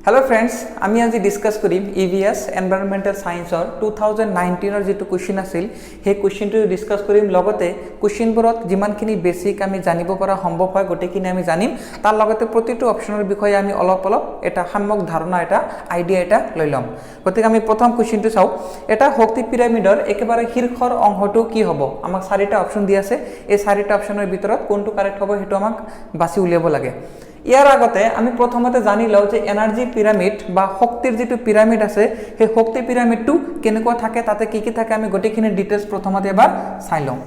Hello friends आमी आज discuss करिम EVS environmental साइंसर 2019 जी question आसिल हे क्वेश्चन डिस्कस करिम लगते क्वेश्चनबोरत जिमानखिनि बेसिक आमी जानिब पारा सम्भव হয় गोटेखिनि आमी जानिम तार लगते प्रतिटो अपशनर विषय आमी अलप एटा सम्यक धारणा एटा आइडिया एटा লৈ লম গতিকে আমি প্ৰথম क्वेश्चनটো চাও এটা শক্তি পিৰামিডৰ একেবাৰে শীৰ্ষৰ অংশটো কি হ'ব আমাক চাৰিটা অপচন দি আছে এই চাৰিটা অপচনৰ ভিতৰত কোনটো কাৰেক্ট হ'ব হেতু আমাক বাছি উলিয়াব লাগে ইয়াৰ আগতে আমি প্ৰথমতে জানি লও যে এনাৰ্জি পিৰামিড বা শক্তিৰ যেটো পিৰামিড আছে সেই শক্তি পিৰামিডটো কেনেকুৱা থাকে তাতে কি কি থাকে আমি গটেখিনি ডিটেইলস প্ৰথমতে এবাৰ চাই লও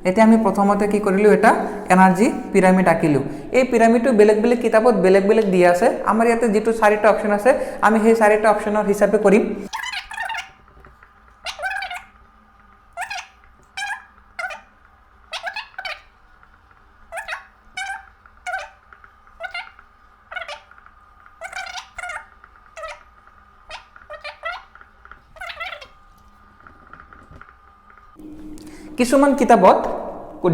এতিয়া আমি প্ৰথমতে কি কৰিলো এটা এনাৰ্জি পিৰামিড আকিলো এই পিৰামিডটো বেলেগ বেলেগ কিতাপত বেলেগ বেলেগ দিয়া আছে আমাৰ ইয়াতে যেটো চাৰিটা অপচন আছে আমি সেই চাৰিটা অপচনৰ হিচাপে কৰিম কিছুমান কিতাপত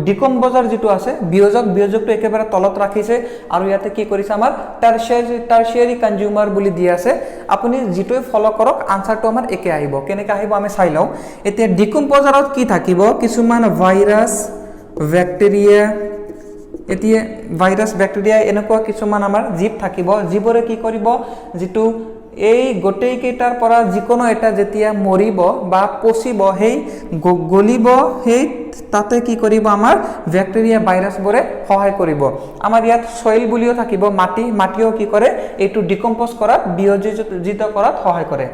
ডিকম্পোজাৰ যেটো আছে বিয়োজকটো একেবাৰে তলত ৰাখিছে আৰু ইয়াতে কি কৰিছে আমাৰ টাৰশিয়াৰি কনজিউমাৰ বুলি দিয়া আছে আপুনি যেটোই ফলো কৰক আনসাৰটো আমাৰ একে আহিব কেনেকৈ আহিব আমি চাই লও এতিয়া ডিকম্পোজাৰত কি থাকিব কিছুমান ভাইৰাছ ব্যাকটেৰিয়া এতিয়া ভাইৰাছ ব্যাকটেৰিয়া এনেকুৱা কিছুমান আমাৰ জীৱ থাকিব জীৱৰে কি কৰিব যেটো এই গোটেই কেটাৰ পৰা যিকোনো এটা যেতিয়া মৰিব বা পচিব হেই গলিব হেই তাতে কি কৰিব আমাৰ ব্যাকটেৰিয়া ভাইৰাছ বৰে সহায় কৰিব আমাৰ ইয়াত সয়েল বুলিও থাকিব মাটিও কি কৰে এইটো ডিকম্পোজ কৰাত বিয়োজিত কৰাত সহায় কৰে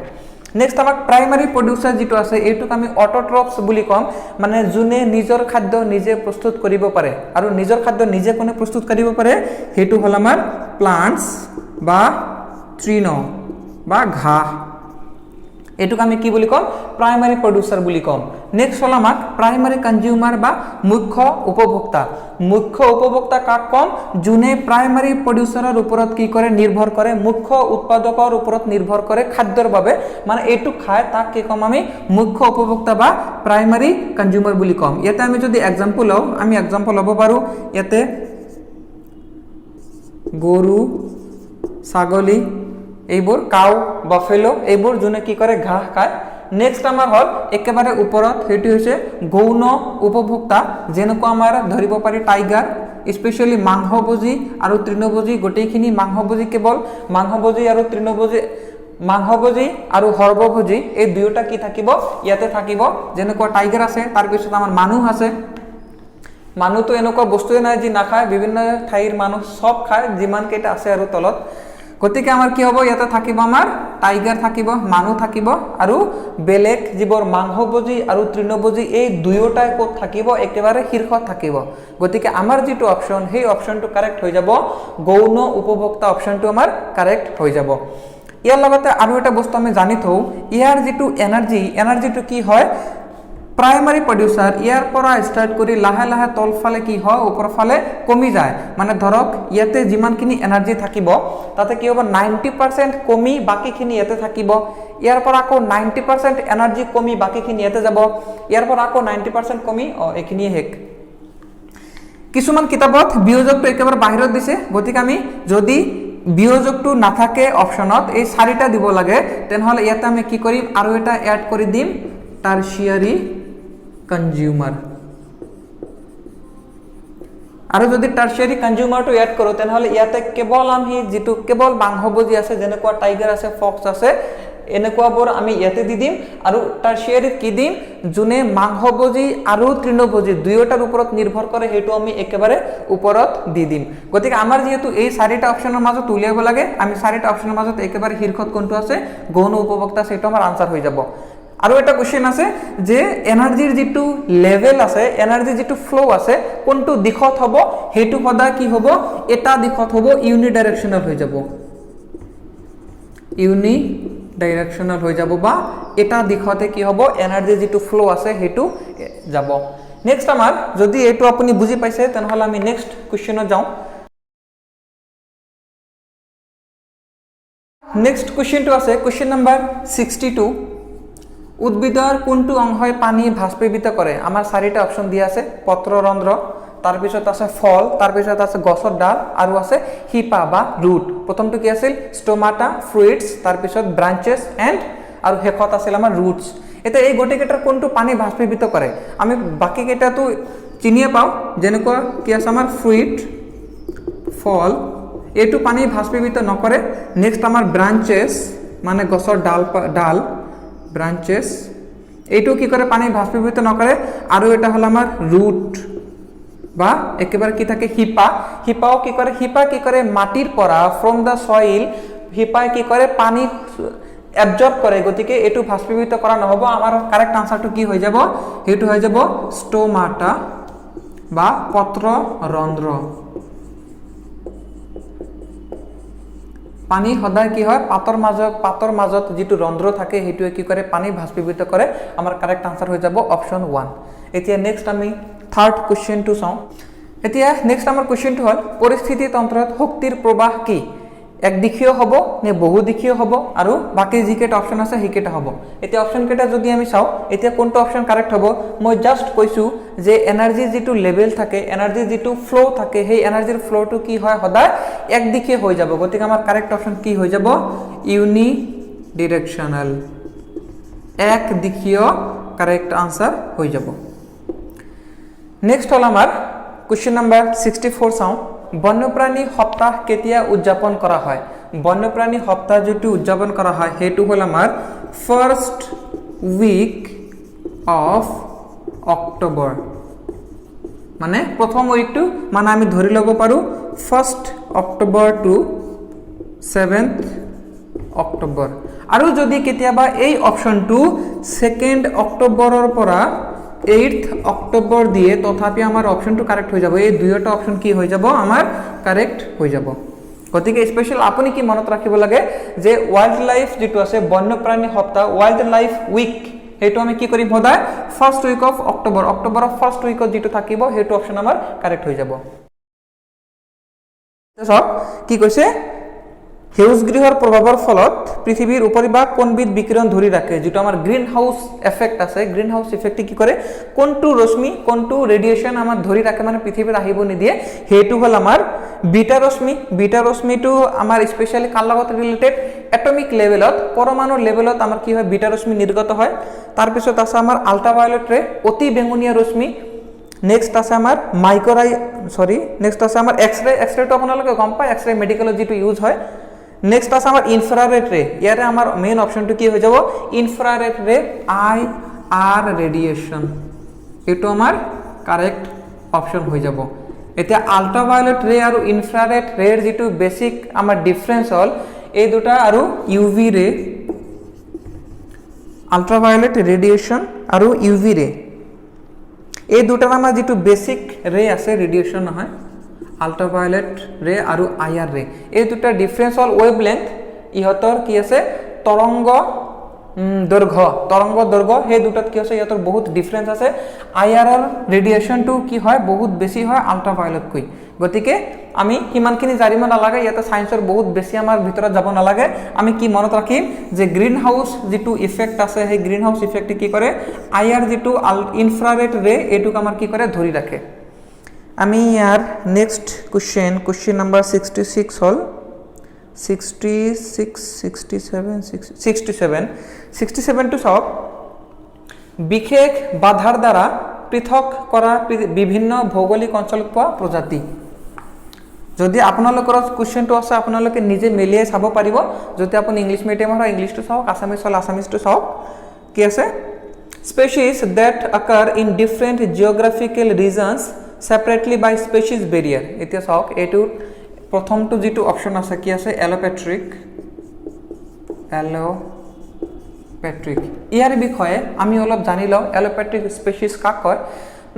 নেক্সট আমাক প্ৰাইমাৰী প্ৰডিউসাৰ যেটো আছে এইটোক আমি অটোট্ৰপস বুলি কম মানে জুনে নিজৰ খাদ্য নিজে প্ৰস্তুত কৰিব পাৰে আৰু নিজৰ খাদ্য নিজে কোনে প্ৰস্তুত কৰিব পাৰে হেতু হল আমাৰ প্লান্টস বা তৃণ বা ঘাহ এটুক আমি কি বুলি কম প্ৰাইমাৰী প্ৰডিউসাৰ বুলি কম নেক্সট হল আমাক প্ৰাইমাৰী কনজিউমাৰ বা মুখ্য উপভোক্তা কাক কম জুনে প্ৰাইমাৰী প্ৰডিউসাৰৰ ওপৰত কি কৰে নিৰ্ভৰ কৰে মুখ্য উৎপাদকৰ ওপৰত নিৰ্ভৰ কৰে খাদ্যৰ বাবে মানে এটু খায় তাক কি কম আমি মুখ্য উপভোক্তা বা প্ৰাইমাৰী কনজিউমাৰ বুলি কম ইয়াতে আমি যদি एग्जांपल লও আমি एग्जांपल লব পাৰো ইয়াতে গৰু ছাগলী এইবোৰ কাউ বাফেলো এইবোৰ জুনে কি কৰে ঘাহ খায় নেক্সট আমাৰ হল একেবাৰে ওপৰত হেতু হৈছে গৌণ উপভোক্তা যেনেকুৱা আমাৰ ধৰিব পাৰি টাইগাৰ স্পেশালি মাংসভোজী আৰু তৃণভোজী গোটেইখিনি মাংসভোজী কেৱল মাংসভোজী আৰু তৃণভোজী মাংসভোজী আৰু সৰ্বভোজী এই দুয়োটা কি থাকিব ইয়াতে থাকিব যেনেকুৱা টাইগাৰ আছে তাৰ পিছত আমাৰ মানুহ আছে মানুহটো এনেকুৱা বস্তুৱে নাই যি নাখায় বিভিন্ন ঠাইৰ মানুহ সব খায় যিমান কেইটা আছে আৰু তলত গতিকে আমাৰ কি হ'ব ইয়াতে থাকিব আমাৰ টাইগাৰ থাকিব মানুহ থাকিব আৰু বেলেগ জীৱৰ মাংসভোজী আৰু তৃণভোজী এই দুয়োটাই ক'ত থাকিব একেবাৰে শীৰ্ষত থাকিব গতিকে আমাৰ যেটো অপচন সেই অপচনটো কাৰেক্ট হৈ যাব গৌণ উপভোক্তা অপচনটো আমাৰ কাৰেক্ট হৈ যাব ইয়াৰ লগতে আৰু এটা বস্তু আমি জানি থও ইয়াৰ যেটো এনাৰ্জিটো কি হয় प्राइमारी प्रड्यूसर यार পৰা স্টাৰ্ট কৰি লাহে লাহে তলফালে কি হয় ওপৰ ফালে কমি যায় মানে ধৰক ইয়াতে যিমানখিনি এনার্জি থাকিব তাতে কি হ'ব 90% কমি বাকিখিনি ইয়াতে থাকিব ইয়াৰ পৰা আকৌ 90% এনাৰ্জি কমি বাকিখিনি ইয়াতে যাব ইয়াৰ পৰা আকৌ 90% কমি এখিনি হেক কিছুমান কিতাপত বিয়োজকটো একেবাৰে বাহিৰত দিছে গতিকে আমি যদি বিয়োজকটো নাথাকে অপচনত এই চাৰিটা দিব লাগে তেনহলে ইয়াতে আমি কি কৰিম আৰু এটা এড কৰি দিম টাৰশিয়াৰি কনজিউমাৰ আৰু যদি টাৰশিয়াৰি কনজিউমাৰটো এড কৰো তেনহলে ইয়াতে কেৱল আমি যেটো কেৱল মাংসভোজী আছে যেনেকুৱা টাইগাৰ আছে ফক্স আছে এনেকুৱাবোৰ আমি ইয়াতে দি দিম আৰু টাৰশিয়াৰি কি দিম জুনে মাংসভোজী আৰু তৃণভোজী দুয়োটাৰ ওপৰত নিৰ্ভৰ কৰে হেতু আমি একেবাৰে ওপৰত দি দিম গতিকে আমাৰ যেহেতু এই চাৰিটা অপচনৰ মাজত উলিয়াব লাগে আমি চাৰিটা অপচনৰ মাজত একেবাৰে শীৰ্ষত কোনটো আছে গৌণ উপভোক্তা সেটো আমাৰ আনসাৰ হৈ যাব আৰু এটা কোশ্চেন আছে যে এনাৰ্জিৰ যেটো লেভেল আছে এনার্জি যেটো ফ্লো আছে কোনটো দিশত হ'ব হেতু সদা কি হ'ব এটা দিশত হ'ব ইউনি ডাইরেকশনাল হৈ যাব বা এটা দিশতে কি হ'ব এনার্জি যেটো ফ্লো আছে হেতু যাব নেক্সট আমাৰ যদি এটো আপুনি বুজি পাইছে তেনহলে আমি নেক্সট কোশ্চেনত যাও নেক্সট কোশ্চেনটো আছে কোশ্চেন নাম্বার 62 উদ্ভিদৰ কোনটো অংশই পানী ভাস্পীভূত কৰে আমাৰ চাৰিটা অপচন দিয়া আছে পত্ৰৰন্ধ্ৰ তাৰপিছত আছে ফল, তাৰপিছত আছে গছৰ ডাল আৰু আছে শিপা বা ৰুট। প্ৰথমটো কি আছিল ষ্টমাটা, ফ্ৰুইটছ, তাৰপিছত ব্ৰাঞ্চেছ এণ্ড আৰু শেষত আছিল আমাৰ ৰুটছ। এতিয়া এই গোটেইকেইটাৰ কোনটো পানী বাষ্পীভূত কৰে? আমি বাকী কেইটাতো চিনিয়ে পাওঁ, যেনেকুৱা কি আছে আমাৰ ফ্ৰুইট, ফল, এইটো পানী বাষ্পীভূত নকৰে। নেক্সট আমাৰ ব্ৰাঞ্চেছ মানে গছৰ ডাল ব্ৰাঞ্চেছ, এইটো কি কৰে পানী বাষ্পীভূত নকৰে। আৰু এটা হ'ল আমাৰ ৰুট বা একেবাৰে কি থাকে শিপা, শিপাও কি কৰে, শিপা কি কৰে মাটিৰ পৰা ফ্ৰম দ্য সইল শিপাই কি কৰে পানী এবজৰ্ব কৰে, গতিকে এইটো বাষ্পীভূত কৰা নহ'ব। আমাৰ কাৰেক্ট আনসাৰটো কি হৈ যাব, সেইটো হৈ যাব ষ্টমাটা বা পত্ৰৰন্ধ্ৰ। পানী সদায় কি হয় পাতৰ মাজত যিটো ৰন্ধ্ৰ থাকে সেইটোৱে কি কৰে পানী বাষ্পীভূত কৰে। আমাৰ কাৰেক্ট আনসাৰ হৈ যাব অপশ্যন 1। এতিয়া নেক্সট আমি থাৰ্ড কুৱেশ্যনটো চাওঁ। এতিয়া নেক্সট আমাৰ কুৱেশ্যনটো হ'ল পৰিস্থিতি তন্ত্ৰত শক্তিৰ প্ৰবাহ কি? একদিশীয় হ'ব নে বহুদিশীয় হ'ব আৰু বাকী যিকেইটা অপশ্যন আছে সেইকেইটা হ'ব। এতিয়া অপশ্যন কেইটা যদি আমি চাওঁ, এতিয়া কোনটো অপশ্যন কাৰেক্ট হ'ব? মই জাষ্ট কৈছোঁ যে এনাৰ্জিৰ যিটো লেভেল থাকে, এনাৰ্জিৰ যিটো ফ্ল' থাকে, সেই এনাৰ্জিৰ ফ্ল'টো কি হয় সদায় একদিশীয় হৈ যাব। গতিকে আমাৰ কাৰেক্ট অপশ্যন কি হৈ যাব? ইউনিডিৰেকশ্যনেল, একদিশীয় কাৰেক্ট আনসাৰ হৈ যাব। নেক্সট হ'ল আমাৰ কুৱেশ্যন নম্বৰ 64 চাওঁ। বন্যপ্ৰাণী সপ্তাহ কেতিয়া উদযাপন কৰা হয়? বন্যপ্ৰাণী সপ্তাহ যিটো উদযাপন কৰা হয় সেইটো হ'ল আমাৰ ফাৰ্ষ্ট উইক অফ অক্টোবৰ, মানে প্ৰথম উইকটো মানে আমি ধৰি ল'ব পাৰোঁ 1st October two 7th October. আৰু যদি কেতিয়াবা এই অপশ্যনটো 2nd অক্টোবৰৰ পৰা 8th অক্টোবৰ দিয়ে, তথাপি আমাৰ অপশ্যনটো কাৰেক্ট হৈ যাব। এই দুয়োটা অপশ্যন কি হৈ যাব আমাৰ কাৰেক্ট হৈ যাব। গতিকে স্পেচিয়েল আপুনি কি মনত ৰাখিব লাগে যে ৱাইল্ড লাইফ যিটো আছে বন্যপ্ৰাণী সপ্তাহ, ৱাইল্ড লাইফ উইক, সেইটো আমি কি কৰিম সদায় 1st উইক অফ অক্টোবৰ, অক্টোবৰৰ 1st উইকত যিটো থাকিব সেইটো অপশ্যন আমাৰ কাৰেক্ট হৈ যাব। চাওক কি কৈছে, সেউজ গৃহৰ প্ৰভাৱৰ ফলত পৃথিৱীৰ উপৰিভাগ কোনবিধ বিকিৰণ ধৰি ৰাখে? যিটো আমাৰ গ্ৰীণ হাউচ এফেক্ট আছে, গ্ৰীণ হাউচ ইফেক্টে কি কৰে কোনটো ৰশ্মি কোনটো ৰেডিয়েশ্যন আমাৰ ধৰি ৰাখে, মানে পৃথিৱীত আহিব নিদিয়ে, সেইটো হ'ল আমাৰ বিটা ৰশ্মি। বিটা ৰশ্মিটো আমাৰ স্পেচিয়েলি কাৰ লগত ৰিলেটেড? এটমিক লেভেলত, পৰমাণুৰ লেভেলত আমাৰ কি হয় বিটা ৰশ্মি নিৰ্গত হয়। তাৰপিছত আছে আমাৰ আল্ট্ৰাভায়োলেট ৰে, অতি বেঙুনীয়া ৰশ্মি। নেক্সট আছে আমাৰ নেক্সট আছে আমাৰ এক্সৰে, এক্সৰেটো আপোনালোকে গম পায়, এক্সৰে মেডিকেলত যিটো ইউজ হয়। নেক্সট আছে আমাৰ ইনফ্ৰাৰেড ৰে, ইয়াৰে আমাৰ মেইন অপশ্যনটো কি হৈ যাব ইনফ্ৰাৰেড ৰে, IR ৰেডিয়েশ্যন, এইটো আমাৰ কাৰেক্ট অপশ্যন হৈ যাব। এতিয়া আল্ট্ৰাভায়োলেট ৰে আৰু ইনফ্ৰাৰেড ৰেৰ যিটো বেছিক আমাৰ ডিফাৰেন্স হ'ল এই দুটা আৰু UV ৰে, আল্ট্ৰাভায়োলেট ৰেডিয়েশ্যন আৰু UV ৰে, এই দুটাৰ আমাৰ যিটো বেছিক ৰে আছে, ৰেডিয়েশ্যন নহয়, আল্ট্ৰাভায়োলেট ৰে আৰু IR ৰে, এই দুটা ডিফাৰেন্স হ'ল ৱেভ লেংথ, ইহঁতৰ কি আছে তৰংগ দৈৰ্ঘ্য, সেই দুটাত কি আছে ইহঁতৰ বহুত ডিফাৰেন্স আছে। IR ৰেডিয়েশ্যনটো কি হয় বহুত বেছি হয় আল্ট্ৰাভায়োলেটকৈ। গতিকে আমি সিমানখিনি জানিব নালাগে, ইয়াতে ছায়েন্সৰ বহুত বেছি আমাৰ ভিতৰত যাব নালাগে। আমি কি মনত ৰাখিম যে গ্ৰীণ হাউচ যিটো ইফেক্ট আছে, সেই গ্ৰীণ হাউচ ইফেক্টে কি কৰে IR যিটো ইনফ্ৰাৰেড ৰে এইটোক আমাৰ কি কৰে ধৰি ৰাখে। আমি ইয়াৰ নেক্সট কুৱেশ্যন নম্বৰ 66 হ'ল 67টো চাওক। বিশেষ বাধাৰ দ্বাৰা পৃথক কৰা বিভিন্ন ভৌগোলিক অঞ্চলত পোৱা প্ৰজাতি। যদি আপোনালোকৰ কুৱেশ্যনটো আছে আপোনালোকে নিজে মেলিয়াই চাব পাৰিব। যদি আপুনি ইংলিছ মিডিয়ামৰ হয় ইংলিছটো চাওক, আছামিছ হ'লে আছামিছটো চাওক। কি আছে species that occur in different geographical regions separately by species barrier. এতিয়া চাওক এইটোৰ প্ৰথমটো যিটো অপশ্যন আছে কি আছে এলোপেট্ৰিক, ইয়াৰ বিষয়ে আমি অলপ জানি লওঁ। এলোপেট্ৰিক স্পেচিছ কাক কয়?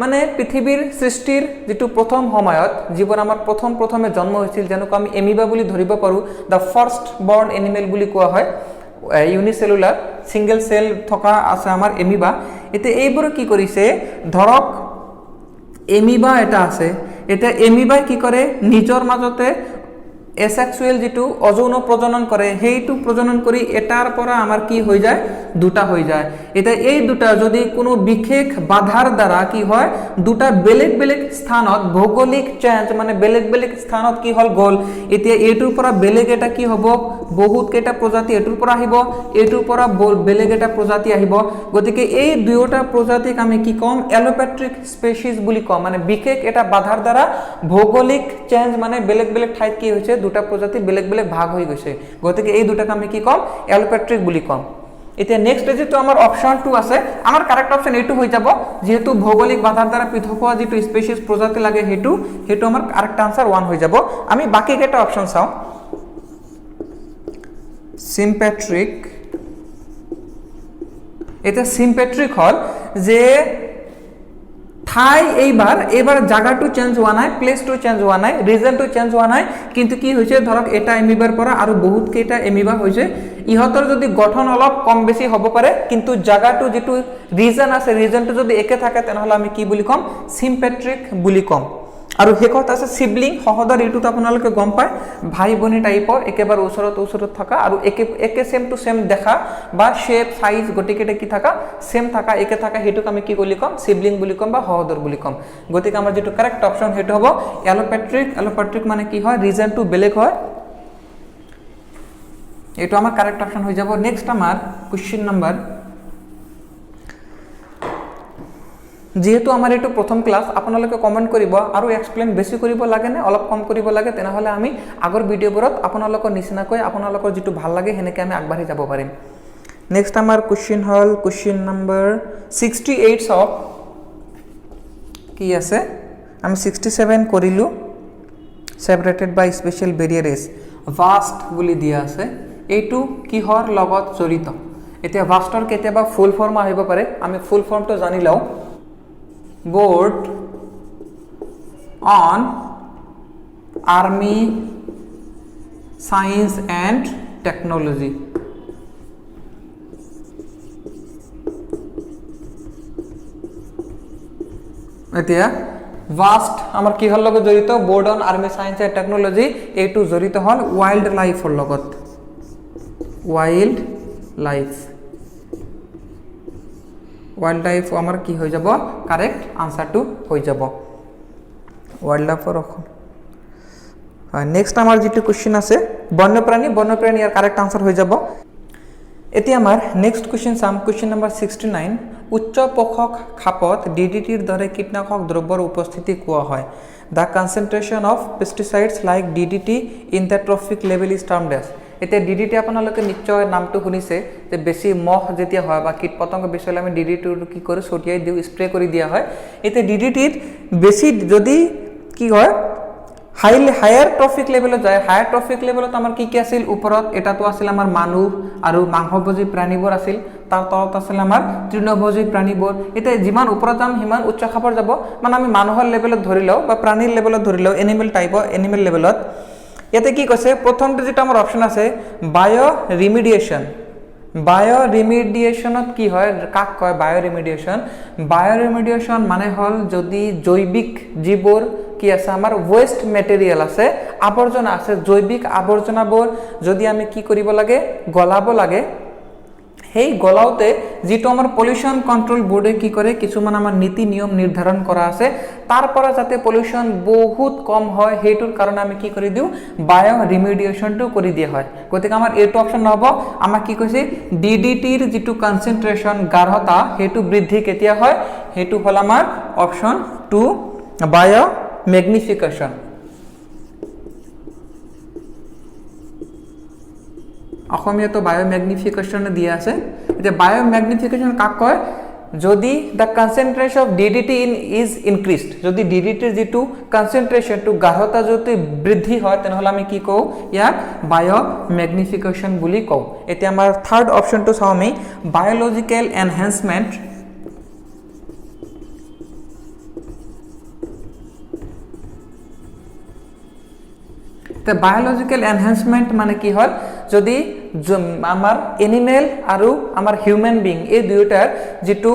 মানে পৃথিৱীৰ সৃষ্টিৰ যিটো প্ৰথম সময়ত যিবোৰ আমাৰ প্ৰথমে জন্ম হৈছিল, যেনেকুৱা আমি এমিবা বুলি ধৰিব পাৰোঁ, দ্য ফাৰ্ষ্ট বৰ্ণ এনিমেল বুলি কোৱা হয়, ইউনিচেলুলাৰ ছিংগল চেল থকা আছে আমাৰ এমিবা। এতিয়া এইবোৰ কি কৰিছে, ধৰক এমিবা এটা আছে, এতিয়া এমিবাই কি কৰে নিজৰ মাজতে এসেক্সুৱেল যিটো অযৌন প্ৰজনন কৰে সেইটো প্ৰজনন কৰি এটাৰ পৰা আমাৰ কি হৈ যায় দুটা হৈ যায় এতিয়া এই দুটা যদি কোনো বিশেষ বাধাৰ দ্বাৰা কি হয় দুটা বেলেগ বেলেগ স্থানত ভৌগোলিক চেঞ্জ মানে বেলেগ বেলেগ স্থানত কি হল গল এতিয়া এইটোৰ পৰা বেলেগ এটা কি হ'ব বহুত কেইটা প্ৰজাতি এইটোৰ পৰা আহিব এইটোৰ পৰা বেলেগ এটা প্ৰজাতি আহিব গতিকে এই দুয়োটা প্ৰজাতিক আমি কি কম এলোপেট্ৰিক স্পেচিছ বুলি কম মানে বিশেষ এটা বাধাৰ দ্বাৰা ভৌগোলিক চেঞ্জ মানে বেলেগ বেলেগ ঠাইত কি হৈছে দুটা প্ৰজাতি বেলেগ বেলেগ ভাগ হৈ গৈছে গতিকে এই দুটাক আমি কি কম এলোপেট্ৰিক বুলি কম এতিয়া নেক্সট যেটো আমাৰ অপচন 2 আছে আমাৰ কাৰেক্ট অপচন এইটো হৈ যাব যেহেতু ভৌগোলিক বাধাৰ দ্বাৰা পৃথক হোৱা যেটো স্পেচিছ প্ৰজাতি লাগে হেতু আমাৰ কারেক্ট আনসার 1 হৈ যাব আমি বাকি কেটা অপচন চাও সিম্পেট্রিক এটা সিম্পেট্রিক হল যে ঠাই এইবাৰ জায়গাটো চেঞ্জ হোৱা নাই প্লেসটো চেঞ্জ হোৱা নাই ৰিজনটো চেঞ্জ হোৱা নাই কিন্তু কি হৈছে ধৰক এটা এমিবাৰ পৰা আৰু বহুত কেইটা এমিবা হৈছে ইহতৰ যদি গঠন অলপ কম বেছি হ'ব পাৰে কিন্তু জায়গাটো যেটো ৰিজন আছে ৰিজনটো যদি একে থাকে তেনেহলে আমি কি বুলি কম সিম্পেট্ৰিক বুলি কম আৰু হেকত আছে সিবলিং সহদৰ এটুত আপোনালোকে গম পায় ভাই বনি টাইপৰ একেবাৰে ওচৰত থাকা আৰু একে সেম টু সেম দেখা বা শেপ সাইজ গটিকেটা কি থাকা সেম থাকা একে থাকা হেতুক আমি কি বুলি কম সিবলিং বুলি কম বা সহদৰ বুলি কম গতিকে আমাৰ যেটো কাৰেক্ট অপচন হেতু হ'ব এলোপেট্ৰিক মানে কি হয় ৰিজন টু বেলেগ হয় এটো আমাৰ কাৰেক্ট অপচন হৈ যাব নেক্সট আমাৰ কোশ্চেন নাম্বাৰ যেহেতু আমাৰ এটো প্ৰথম ক্লাস আপোনালোকে কমেন্ট কৰিব আৰু এক্সপ্লেইন বেছি কৰিব লাগে নে অলপ কম কৰিব লাগে তেনেহলে আমি আগৰ ভিডিওবোৰত আপোনালোকৰ নিচিনাকৈ আপোনালোকৰ যেটো ভাল লাগে হেনেকে আমি আগবাঢ়ি যাব পাৰিম নেক্সট আমাৰ question hall question number 68 of কি আছে আমি 67 কৰিলো separated by special barriers vast বুলি দিয়া আছে এইটো কিহৰ লগত জড়িত এতিয়া ভাস্টৰ কেতিয়াবা ফুল ফৰ্ম আহিব পাৰে আমি ফুল ফৰ্মটো জানি লও board on army science and technology এতিয়া vast আমাৰ কি হল লগত জড়িত board on army science and technology এইটো জড়িত হল wild life ৰ লগত wild life আমাৰ কি হৈ যাব কাৰেক্ট আনসাৰটো হৈ যাব ওয়াইল্ড লাইফৰ অখন নেক্সট আমাৰ যেটো কোশ্চেন আছে বন্যপ্ৰাণী ইয়াৰ কাৰেক্ট আনসাৰ হৈ যাব এতিয়া আমাৰ নেক্সট কোশ্চেন সাম কোশ্চেন নাম্বাৰ 69 উচ্চ পোষক খাপত ডিডিটিৰ দৰে কীটনাশক দ্ৰব্যৰ উপস্থিতি কোৱা হয় the concentration of pesticides like DDT in the trophic level is termed as এতিয়া ডিডিটি আপোনালোকে নিশ্চয় নামটো শুনিছে যে বেছি মহ যেতিয়া হয় বা কীট পতংগ বেছলে আমি ডিডিটি কি কৰি ছটিয়াই দিও স্প্ৰে কৰি দিয়া হয় এতিয়া ডিডিটিত বেছি যদি কি হয় হায়াৰ ট্ৰফিক লেভেলত যায় হায়াৰ ট্ৰফিক লেভেলত আমাৰ কি আছিল ওপৰত এটাটো আছিল আমাৰ মানুহ আৰু মাংসভোজী প্ৰাণীবোৰ আছিল তাৰ তলত আছিল আমাৰ তৃণভোজী প্ৰাণীবোৰ এতিয়া যিমান ওপৰত যাম হিমান উচ্চ খাপৰ যাব মানে আমি মানুহৰ লেভেলত ধৰি লও বা প্ৰাণীৰ লেভেলত ধৰি লও এনিমেল লেভেলত ইয়াতে কি কৈছে প্ৰথমটো যেটা আমাৰ অপচন আছে বায়ো ৰিমিডিয়েশনত কি হয় কাক কয় বায়ো ৰিমিডিয়েশন মানে হল যদি জৈৱিক জীৱৰ কি আছে আমাৰ ওয়েস্ট মেটেৰিয়েল আছে আৱৰ্জনা আছে জৈৱিক আৱৰ্জনাবোৰ যদি আমি কি কৰিব লাগে গলাব লাগে হেই গলাওতে যেটো আমাৰ পলিউশন কন্ট্ৰোল বোৰ্ডে কি কৰে কিছুমান আমাৰ নীতি নিয়ম নিৰ্ধাৰণ কৰা আছে তাৰ পৰা যাতে পলিউশন বহুত কম হয় হেতুৰ কাৰণে আমি কি কৰি দিও বায়ো ৰিমিডিয়েশনটো কৰি দিয়া হয় গতিকে আমাৰ এইটো অপচন নহব আমাৰ কি কৈছে ডিডিটিৰ যেটো কনসেন্ট্ৰেচন গাঢ়তা হেতু বৃদ্ধি কেতিয়া হয় হেতু হল আমাৰ অপচন 2 বায়ো ম্যাগনিফিকেশন অসমীয়াটো বায়ো ম্যাগনিফিকেশন দিয়া আছে এতিয়া বায়ো ম্যাগনিফিকেশন কাক কয় যদি the concentration of DDT is increased যদি DDT ৰ যেটো কনসেন্ট্ৰেচন টু গাঢ়তা যদি বৃদ্ধি হয় তেনেহলে আমি কি কও ইয়াক বায়ো ম্যাগনিফিকেশন বুলি কও এতিয়া আমাৰ থাৰ্ড অপচনটো চাও আমি biological enhancement The biological enhancement মানে কি হল যদি আমাৰ এনিমেল আৰু আমাৰ হিউম্যান বিং এই দুইটাৰ যেটো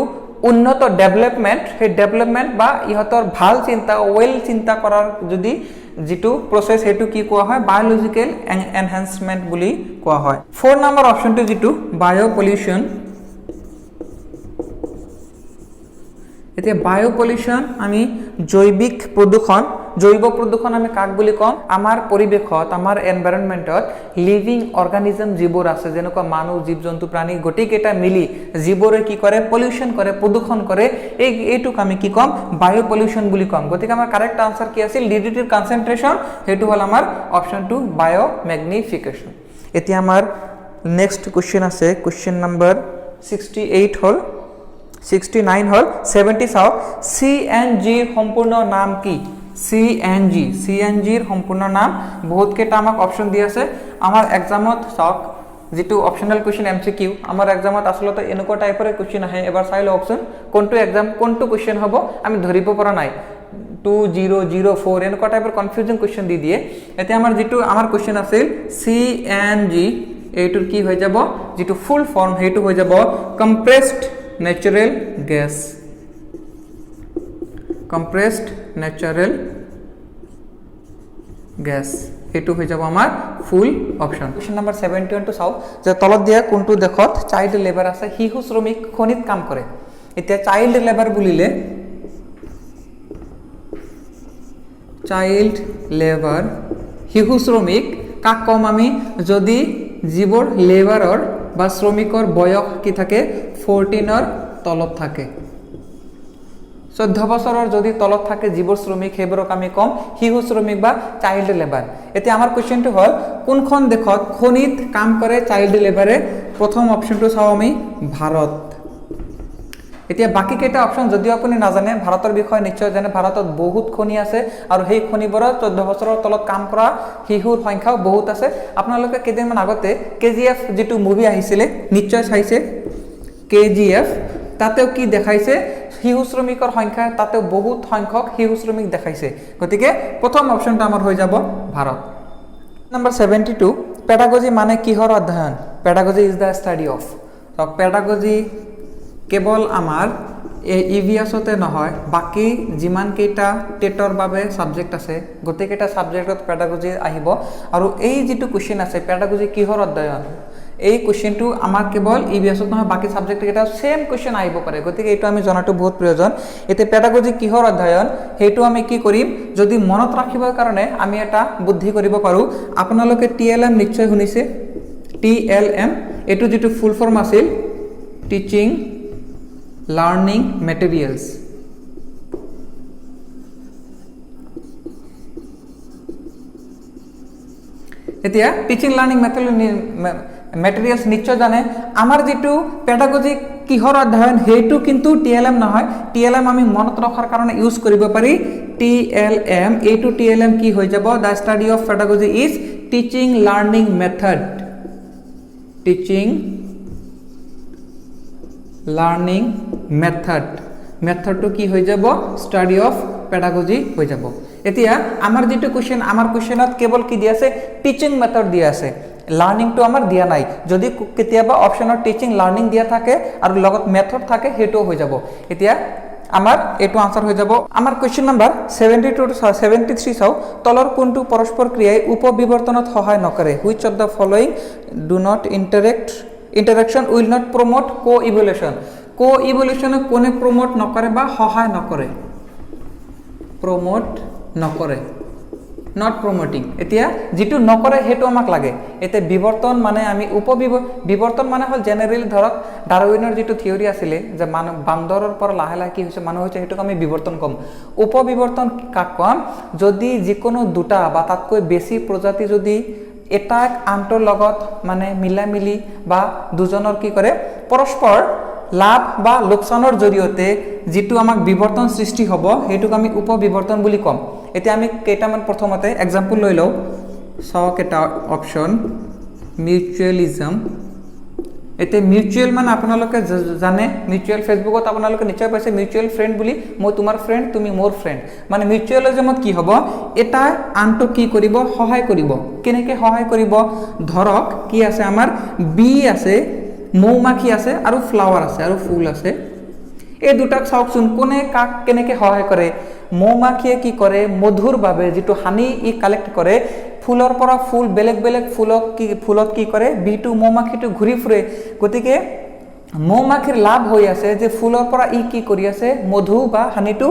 উন্নত ডেভেলপমেন্ট সেই ডেভেলপমেন্ট বা ইহতৰ ভাল চিন্তা ওয়েল চিন্তা কৰাৰ যদি যিটো প্ৰচেছ সেইটো কি কোৱা হয় বায়োলজিক্যাল এনহান্সমেন্ট বুলি কোৱা হয় 4 নম্বৰ অপচনটো যিটো বায়ো পলিউশন এতিয়া বায়ো পলিউশন আমি জৈৱ প্ৰদূষণ আমি কাক বুলি কম আমাৰ পৰিবেশত আমাৰ এনভায়ৰনমেন্টত লিভিং অৰ্গানিজম যিবোৰ আছে যেনেকুৱা মানুহ জীৱ জন্তু প্ৰাণী গটিকেটা মিলি যিবোৰে কি কৰে পলিউশন কৰে প্ৰদূষণ কৰে এইটোক আমি কি কম বায়ো পলিউশন বুলি কম গতিকে আমাৰ কাৰেক্ট আনসাৰ কি আছিল ডিডিটিৰ কনসেন্ট্ৰেশন হেতু হল আমাৰ অপশন 2 বায়ো ম্যাগনিফিকেশন এতিয়া আমাৰ নেক্সট কোশ্চেন আছে কোশ্চেন নম্বৰ 68 হল 69 হল 70 চাও সিএনজি সম্পূৰ্ণ নাম কি সিএনজিৰ সম্পূৰ্ণ নাম বহুত কেটা আমাক অপশন দি আছে আমাৰ এক্সামত চাওক যেটো অপশনাল কোশ্চেন এমসিকিউ আমাৰ এক্সামত আসলতে এনেকুৱা টাইপৰ কোশ্চেন আহে এবাৰ চাই ল অপশন কোনটো এক্সাম কোনটো কোশ্চেন হ'ব আমি ধৰিব পৰা নাই 2004 এনেকুৱা টাইপৰ কনফিউজিং কোশ্চেন দি দিয়ে এতিয়া আমাৰ যেটো আমাৰ কোশ্চেন আছিল সিএনজি এইটোৰ কি হৈ যাব যেটো ফুল ফৰ্ম হেতু হৈ যাব কম্প্ৰেসড ন্যাচাৰাল গ্যাস compressed natural gas এটো হৈ যাব আমাৰ full option question number 71 two চাও যে তলত দিয়া কোনটো দেখত চাইল্ড লেবাৰ আছে শিশু শ্ৰমিক খনিত কাম কৰে এতিয়া চাইল্ড লেবাৰ বুলিলে চাইল্ড লেবাৰ শিশু শ্ৰমিক কাক কম আমি যদি জীবৰ লেবাৰৰ বা শ্ৰমিকৰ বয়স কি থাকে 14 ৰ তলত থাকে 14 বছৰৰ যদি তলত থাকে জীবৰ শ্ৰমিক হেবৰক আমি কম শিশু শ্ৰমিক বা চাইল্ড লেবাৰ এতিয়া আমাৰ কোশ্চেনটো হল কোনখন দেখত খনিত কাম কৰে চাইল্ড লেবাৰে প্ৰথম অপশনটো চাও আমি ভাৰত এতিয়া বাকি কেটা অপশন যদিও আপুনি নাজানে ভাৰতৰ বিষয়ে নিশ্চয় জানে ভাৰতত বহুত খনি আছে আৰু সেই খনিবোৰত 14 বছৰৰ তলত কাম কৰা শিশুৰ সংখ্যাও বহুত আছে আপোনালোকে কেদিনমান আগতে কেজিএফ যেটো মুভি আহিছিলে নিশ্চয় চাইছে কেজিএফ তাতেও কি দেখাইছে শিশু শ্ৰমিকৰ সংখ্যা তাতে বহুত সংখ্যক শিশু শ্ৰমিক দেখাইছে গতিকে প্ৰথম অপশনটো আমাৰ হৈ যাব ভাৰত নম্বৰ 72 পেডাগজি মানে কিহৰ অধ্যয়ন pedagogy is the study of তো পেডাগজি কেৱল আমাৰ ইভিএছতে নহয় বাকি যিমান কেইটা টেটৰ বাবে সাবজেক্ট আছে গটেকেটা সাবজেক্টত পেডাগজি আহিব আৰু এই যেটো কোশ্চেন আছে পেডাগজি কিহৰ অধ্যয়ন এই কোশ্চেনটো আমাৰ কেৱল ইভিএছত নহয় বাকি সাবজেক্ট কেটা সেম কোশ্চেন আহিব পাৰে গতিকে এইটো আমি জনাটো বহুত প্ৰয়োজন এতে পেডাগজি কিহৰ অধ্যয়ন হেতু আমি কি কৰিম যদি মনত ৰাখিবৰ কাৰণে আমি এটা বুদ্ধি কৰিব পাৰো আপোনালোকে টিএলএম নিশ্চয় শুনিছে টিএলএম এটো যেটো ফুল ফর্ম আছিল টিচিং লার্নিং মেটেরিয়ালস এতিয়া টিচিং লার্নিং মেটেরিয়ালস নিশ্চয় জানে আমাৰ যেটো পেডাগজি কিহৰ অধ্যয়ন হেতু কিন্তু টিএলএম নহয় টিএলএম আমি মনত ৰখাৰ কাৰণে ইউজ কৰিব পাৰি টিএলএম এইটো টিএলএম কি হৈ যাব the study of pedagogy is teaching learning method teaching learning মেথডটো কি হৈ যাব স্টাডি অফ পেডাগজি হৈ যাব এতিয়া আমাৰ যেটো কোশ্চেন আমাৰ কোশ্চেনত কেৱল কি দি আছে টিচিং মেথড দি আছে লাৰ্নিং তো আমাৰ দিয়া নাই যদি কেতিয়াবা অপশনৰ টিচিং লাৰ্নিং দিয়া থাকে আৰু লগত মেথড থাকে হেতু হৈ যাব এতিয়া আমাৰ এটো আনসাৰ হৈ যাব আমাৰ কোশ্চেন নম্বৰ 72 টু 73 চাও তলৰ কোনটো পৰস্পৰ ক্ৰিয়াই উপবিবৰ্তনত সহায় নকৰে which of the following do not interaction will not promote co-evolution কোনে promote নকৰে বা সহায় নকৰে promote নকৰে not promoting এতিয়া যেটো নকৰে হেতু আমাক লাগে এতে বিবৰ্তন মানে আমি বিবৰ্তন মানে হল জেনাৰেলি ধৰক ডাৰউইনৰ যেটো থিওৰি আছিল যে মানৱ বান্দৰৰ পৰা লাহে লাহে কি হৈছে মানুহ হৈছে হেতুক আমি বিবৰ্তন কম উপবিবৰ্তন কাক কম যদি যিকোনো দুটা বা তাতকৈ বেছি প্ৰজাতি যদি এটা আন্তৰ লগত মানে মিলামিলি বা দুজনৰ কি কৰে পৰস্পৰ লাভ বা লোকসানৰ জৰিয়তে যেটো আমাক বিবৰ্তন সৃষ্টি হ'ব হেতুক আমি উপবিবৰ্তন বুলি কম এতিয়া আমি কেইটামান প্ৰথমতে एग्जांपल লৈ লও চাও কেটা অপশন মিউচুয়ালিজম এতে মিউচুয়াল মানে আপোনালোকে জানে মিউচুয়াল ফেসবুকত আপোনালোকে নিশ্চয় পাইছে মিউচুয়াল ফ্ৰেন্ড বুলি মই তোমাৰ ফ্ৰেন্ড তুমি মোৰ ফ্ৰেন্ড মানে মিউচুয়ালিজমত কি হ'ব এটা আনটো কি কৰিব সহায় কৰিব কেনেকে সহায় কৰিব ধৰক কি আছে আমাৰ বি আছে মৌমাখি আছে আৰু ফ্লাৱাৰ আছে আৰু ফুল আছে এই দুটাক চাওকচোন কোনে কাক কেনেকে সহায় কৰে মৌমাখিয়ে কি কৰে মধুৰ বাবে যেটো হানি ই কালেক্ট কৰে ফুলৰ পৰা ফুল বেলেগ বেলেগ ফুলত কি কৰে বিটো মৌমাখিটো ঘূৰি ফুৰে গতিকে মৌমাখিৰ লাভ হৈ আছে যে ফুলৰ পৰা ই কি কৰি আছে মধু বা হানিটো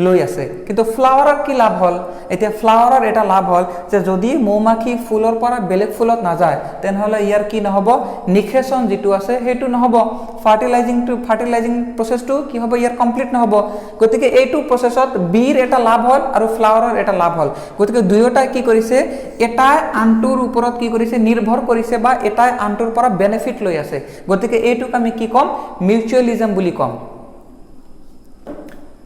লৈ আছে কিন্তু ফ্লাৱাৰৰ কি লাভ হল এতিয়া ফ্লাৱাৰৰ এটা লাভ হল যে যদি মৌমাখি ফুলৰ পৰা বেলেগ ফুলত না যায় তেনহলে ইয়াৰ কি নহব নিক্সেশন যেটো আছে হেতু নহব ফাৰ্টিলাইজিং প্ৰসেসটো কি হ'ব ইয়াৰ কমপ্লিট নহব গতিকে এইটো প্ৰসেসত বিৰ এটা লাভ হল আৰু ফ্লাৱাৰৰ এটা লাভ হল গতিকে দুয়োটা কি কৰিছে এটা আনটোৰ ওপৰত কি কৰিছে নিৰ্ভৰ কৰিছে বা এটা আনটোৰ পৰা বেনিফিট লৈ আছে গতিকে এইটোক আমি কি কম মিউচুয়ালিজম বুলি কম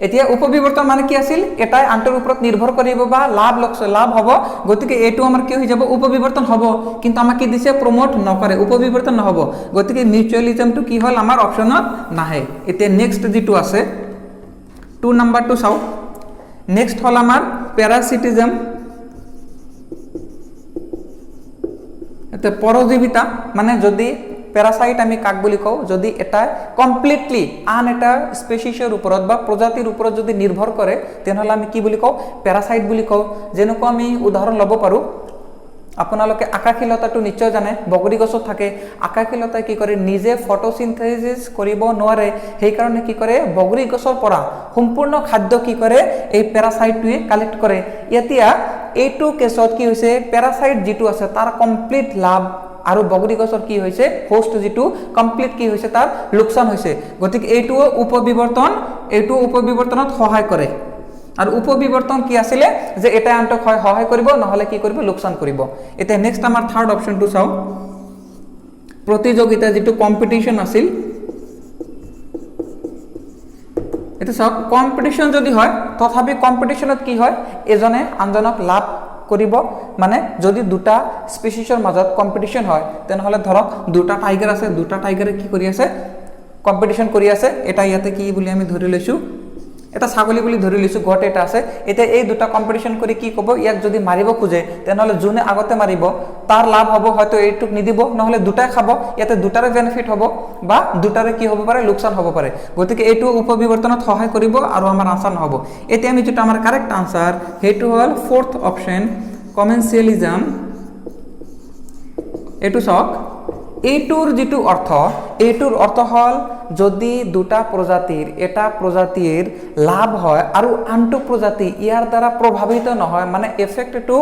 এতিয়া উপবিবৰ্তন মানে কি আছিল এটাই আনটোৰ ওপৰত নিৰ্ভৰ কৰিব বা লাভ হ'ব গতিকে এটো আমাৰ কি হৈ যাব উপবিবৰ্তন হ'ব কিন্তু আমাক কি দিছে প্ৰমোট নকৰে উপবিবৰ্তন নহব গতিকে মিউচুয়ালিজমটো কি হল আমাৰ অপচনত নাহে এতিয়া নেক্সট যেটো আছে 2 নম্বৰটো চাও নেক্সট হল আমাৰ প্যাৰাসিটিজম এতিয়া পৰজীৱিতা মানে যদি প্যাৰাসাইট আমি কাক বুলি কও যদি এটা কমপ্লিটলি আন এটা স্পেসিসৰ ওপৰত বা প্ৰজাতিৰ ওপৰত যদি নিৰ্ভৰ কৰে তেনহলে আমি কি বুলি কও প্যাৰাসাইট বুলি কও যেনেকৈ আমি উদাহৰণ লব পাৰো আপোনালোকে আকাশীলতাটো নিশ্চয় জানে বগৰী গছত থাকে আকাশীলতাই কি কৰে নিজে ফটোসিনথেসিস কৰিব নোৱাৰে সেই কাৰণে কি কৰে বগৰী গছৰ পৰা সম্পূৰ্ণ খাদ্য কি কৰে এই প্যাৰাসাইটটোৱে কালেক্ট কৰে এতিয়া এইটো কেছত কি হৈছে প্যাৰাসাইট যেটো আছে তাৰ কমপ্লিট লাভ আৰু বগৰী গছৰ কি হৈছে হোষ্ট যেটো কমপ্লিট কি হৈছে তাৰ লোকসান হৈছে গতিকে এইটো উপবিবৰ্তনত সহায় কৰে আৰু উপবিবৰ্তন কি আছিল যে এটা আনটো সহায় কৰিব নহলে কি কৰিব লোকসান কৰিব এটা নেক্সট আমাৰ থাৰ্ড অপচনটো চাও প্ৰতিযোগিতা যেটো কম্পিটিশন আছিল এটা সব কম্পিটিশন যদি হয় তথাপি কম্পিটিশনত কি হয় এজনে আনজনক লাভ কৰিব মানে যদি দুটা স্পেসিসৰ মাজত কম্পিটিশন হয় তেনহলে ধৰক দুটা টাইগাৰ আছে দুটা টাইগাৰে কি কৰি আছে কম্পিটিশন কৰি আছে এটা ইয়াতে কি বুলি আমি ধৰি লৈছো এটা ছাগলী বুলি ধৰি লৈছো গট এটা আছে এটা এই দুটা কম্পিটিশন কৰি কি কব ইয়াক যদি মাৰিব খুজে তেনহলে জুনে আগতে মাৰিব তাৰ লাভ হ'ব হয়তো এইটুক নিদিব নহলে দুটাই খাব ইয়াতে দুটাৰে বেনিফিট হ'ব বা দুটাৰে কি হ'ব পাৰে লোকসান হ'ব পাৰে গতিকে এইটো উপবিবৰ্তনত সহায় কৰিব আৰু আমাৰ আনসাৰ নহব এতিয়া আমি যেটা আমাৰ কাৰেক্ট আনসাৰ হেতু হল ফোৰ্থ অপশন কমেন্সিয়ালিজম এটু সক এইটোৰ যেটো এইটোৰ অৰ্থ হল যদি দুটা প্ৰজাতিৰ এটা প্ৰজাতিৰ লাভ হয় আৰু আনটো প্ৰজাতি ইয়াৰ দ্বাৰা প্ৰভাৱিত নহয় মানে এফেক্টটো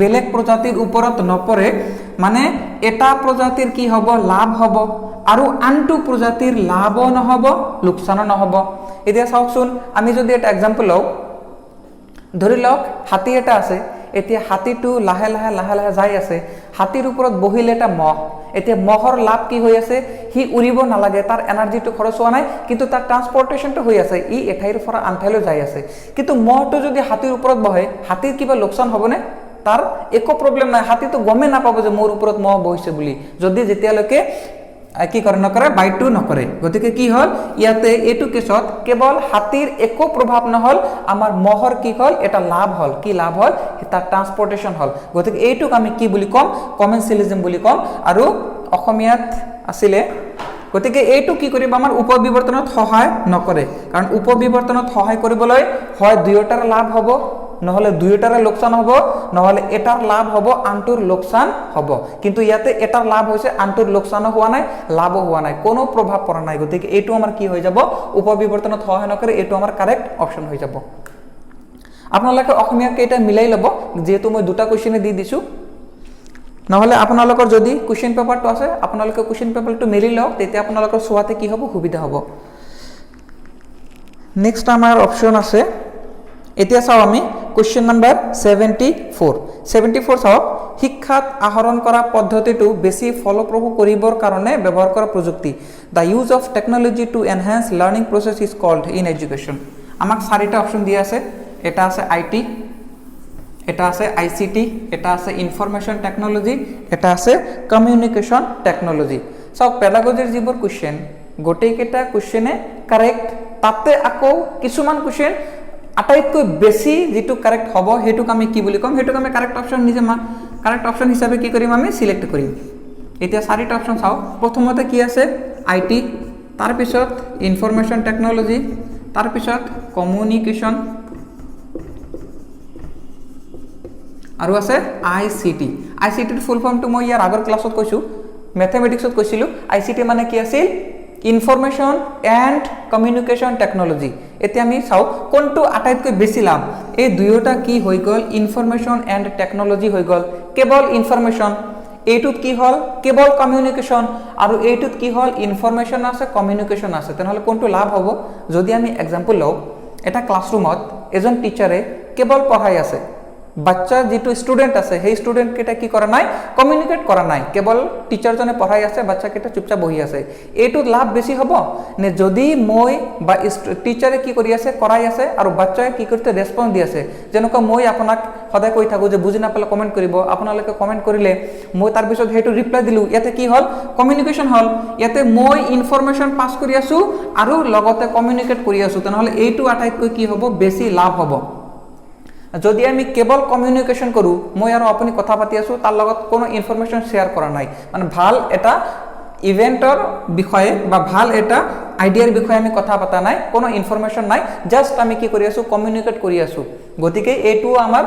বেলেগ প্ৰজাতিৰ ওপৰত নপৰে মানে এটা প্ৰজাতিৰ কি হ'ব লাভ হ'ব আৰু আনটো প্ৰজাতিৰ লাভ নহব লোকসান নহব এতিয়া চাওকচোন আমি যদি এটা एग्जांपल লও ধৰি লওক হাতী এটা আছে এতিয়া হাতীটো লাহে লাহে যাই আছে হাতীৰ ওপৰত বহিলে এটা মহ এতিয়া মহৰ লাভ কি হৈ আছে হি উৰিব নালাগে তাৰ এনাৰ্জিটো খৰচ হোৱা নাই কিন্তু তাৰ ট্ৰান্সপোৰ্টেশনটো হৈ আছে ই এঠাইৰ পৰা আনঠাইলৈ যাই আছে কিন্তু মহটো যদি হাতীৰ ওপৰত বহে হাতীৰ কিবা লোকসান হ'বনে তাৰ একো প্ৰবলেম নাই হাতীটো গমে নাপাব যে মোৰ ওপৰত মহ বহিছে বুলি যদি যেতিয়ালৈকে কি কৰে নকৰে বাইটটো নকৰে গতিকে কি হল ইয়াতে এটু কেছত কেৱল হাতীৰ একো প্ৰভাৱ নহল আমাৰ মহৰ কি হল এটা লাভ হল কি লাভ হল এটা ট্ৰান্সপোৰ্টেশন হল গতিকে এইটুক আমি কি বুলি কম কমেন্সিয়ালিজম বুলি কম আৰু অসমীয়াত আছিলে গতিকে এইটু কি কৰিব আমাৰ উপবিবৰ্তনত সহায় নকৰে কাৰণ উপবিবৰ্তনত সহায় কৰিবলৈ হয় দুয়োটাৰ লাভ হ'ব নহলে দুয়োটাৰে লোকসান হ'ব নহলে এটাৰ লাভ হ'ব আনটোৰ লোকসান হ'ব কিন্তু ইয়াতে এটাৰ লাভ হৈছে আনটোৰ লোকসান হোৱা নাই লাভ হোৱা নাই কোনো প্ৰভাৱ পৰা নাই গতিকে এইটো আমাৰ কি হৈ যাব উপবিবৰ্তনত সহায় নকৰে এইটো আমাৰ কারেক্ট অপশন হৈ যাব আপোনালোকে অসমীয়া কেইটা মিলাই লব যেহেতু মই দুটা কোৱেশ্চন দি দিছো নহলে আপোনালোকৰ যদি কোৱেশ্চন পেপাৰটো আছে আপোনালোকে কোৱেশ্চন পেপাৰটো মিলি লওক তেতিয়া আপোনালোকৰ সোৱাতে কি হ'ব সুবিধা হ'ব নেক্সট আমাৰ অপশন আছে এতিয়া চাও আমি কোৱেশ্চন নাম্বাৰ 74 চাওক শিক্ষাত আহৰণ কৰা পদ্ধতিটো বেছি ফলপ্ৰসূ কৰিবৰ কাৰণে ব্যৱহাৰ কৰা প্ৰযুক্তি the use of technology to enhance learning process is called in education আমাক চাৰিটা অপশন দিয়া আছে এটা আছে আইটি এটা আছে আইসিটি এটা আছে ইনফরমেশন টেকনলজি এটা আছে কমিউনিকেশন টেকনলজি সব পেডাগজিৰ যিবোৰ কোৱেশ্চন গোটেইকেইটা কোৱেশ্চনে কাৰেক্ট তাতে আকৌ কিছুমান কোৱেশ্চন আটাইতকৈ বেছি যেটো কারেক্ট হ'ব হেতুক আমি কি বুলি কম হেতুক আমি কারেক্ট অপশন নিজে কারেক্ট অপশন হিচাপে কি কৰিম আমি সিলেক্ট কৰিম এতিয়া চাৰিটা অপশন চাও প্ৰথমতে কি আছে আইটি তাৰ পিছত ইনফৰমেশন টেকনলজি তাৰ পিছত কমিউনিকেশন আৰু আছে ICT ICTৰ ফুল ফৰ্মটো মই ইয়াৰ আগৰ ক্লাছত কৈছোঁ মেথমেটিক্সত কৈছিলোঁ ICT মানে কি আছিল ইনফৰমেশ্যন এণ্ড কমিউনিকেশ্যন টেকনলজি এতিয়া আমি চাওঁ কোনটো আটাইতকৈ বেছি লাভ এই দুয়োটা কি হৈ গ'ল ইনফৰমেশ্যন এণ্ড টেকনলজি হৈ গ'ল কেৱল ইনফৰমেশ্যন এইটোত কি হল কেৱল কমিউনিকেশ্যন আৰু এইটোত কি হল ইনফৰমেশ্যন আছে কমিউনিকেশ্যন আছে তেনেহলে কোনটো লাভ হ'ব যদি আমি এক্সাম্পল লওঁ এটা ক্লাছৰুমত এজন টিচাৰে কেৱল পঢ়াই আছে বাচ্চা যেটো স্টুডেন্ট আছে সেই স্টুডেন্ট কেটা কি কৰা নাই কমিউনিকেট কৰা নাই কেৱল টিচাৰজনে পঢ়াই আছে বাচ্চা কেটা চুপচাপ বহি আছে এইটো লাভ বেছি হ'ব নে যদি মই বা টিচাৰে কি কৰি আছে কৰাই আছে আৰু বাচ্চাই কি কৰিতে ৰেসপন্স দি আছে যেনেকৈ মই আপোনাক সদায় কৈ থাকো যে বুজি নাপালে কমেন্ট কৰিব আপোনালোকে কমেন্ট কৰিলে মই তাৰ পিছত হেতু ৰিপ্লাই দিলো ইয়াতে কি হল কমিউনিকেশ্যন হল ইয়াতে মই ইনফৰমেশ্যন পাস কৰি আছো আৰু লগতে কমিউনিকেট কৰি আছো তেনেহলে এইটো আটাইতকৈ কি হ'ব বেছি লাভ হ'ব যদি আমি কেৱল কমিউনিকেশ্যন কৰো মই আৰু আপুনি কথা পাতি আছো তাৰ লগত কোনো ইনফৰমেশ্যন শেয়াৰ কৰা নাই মানে ভাল এটা ইভেন্টৰ বিষয়ে বা ভাল এটা আইডিয়াৰ বিষয়ে আমি কথা পাতা নাই কোনো ইনফৰমেশ্যন নাই জাস্ট আমি কি কৰি আছো কমিউনিকেট কৰি আছো গতিকে এইটো আমাৰ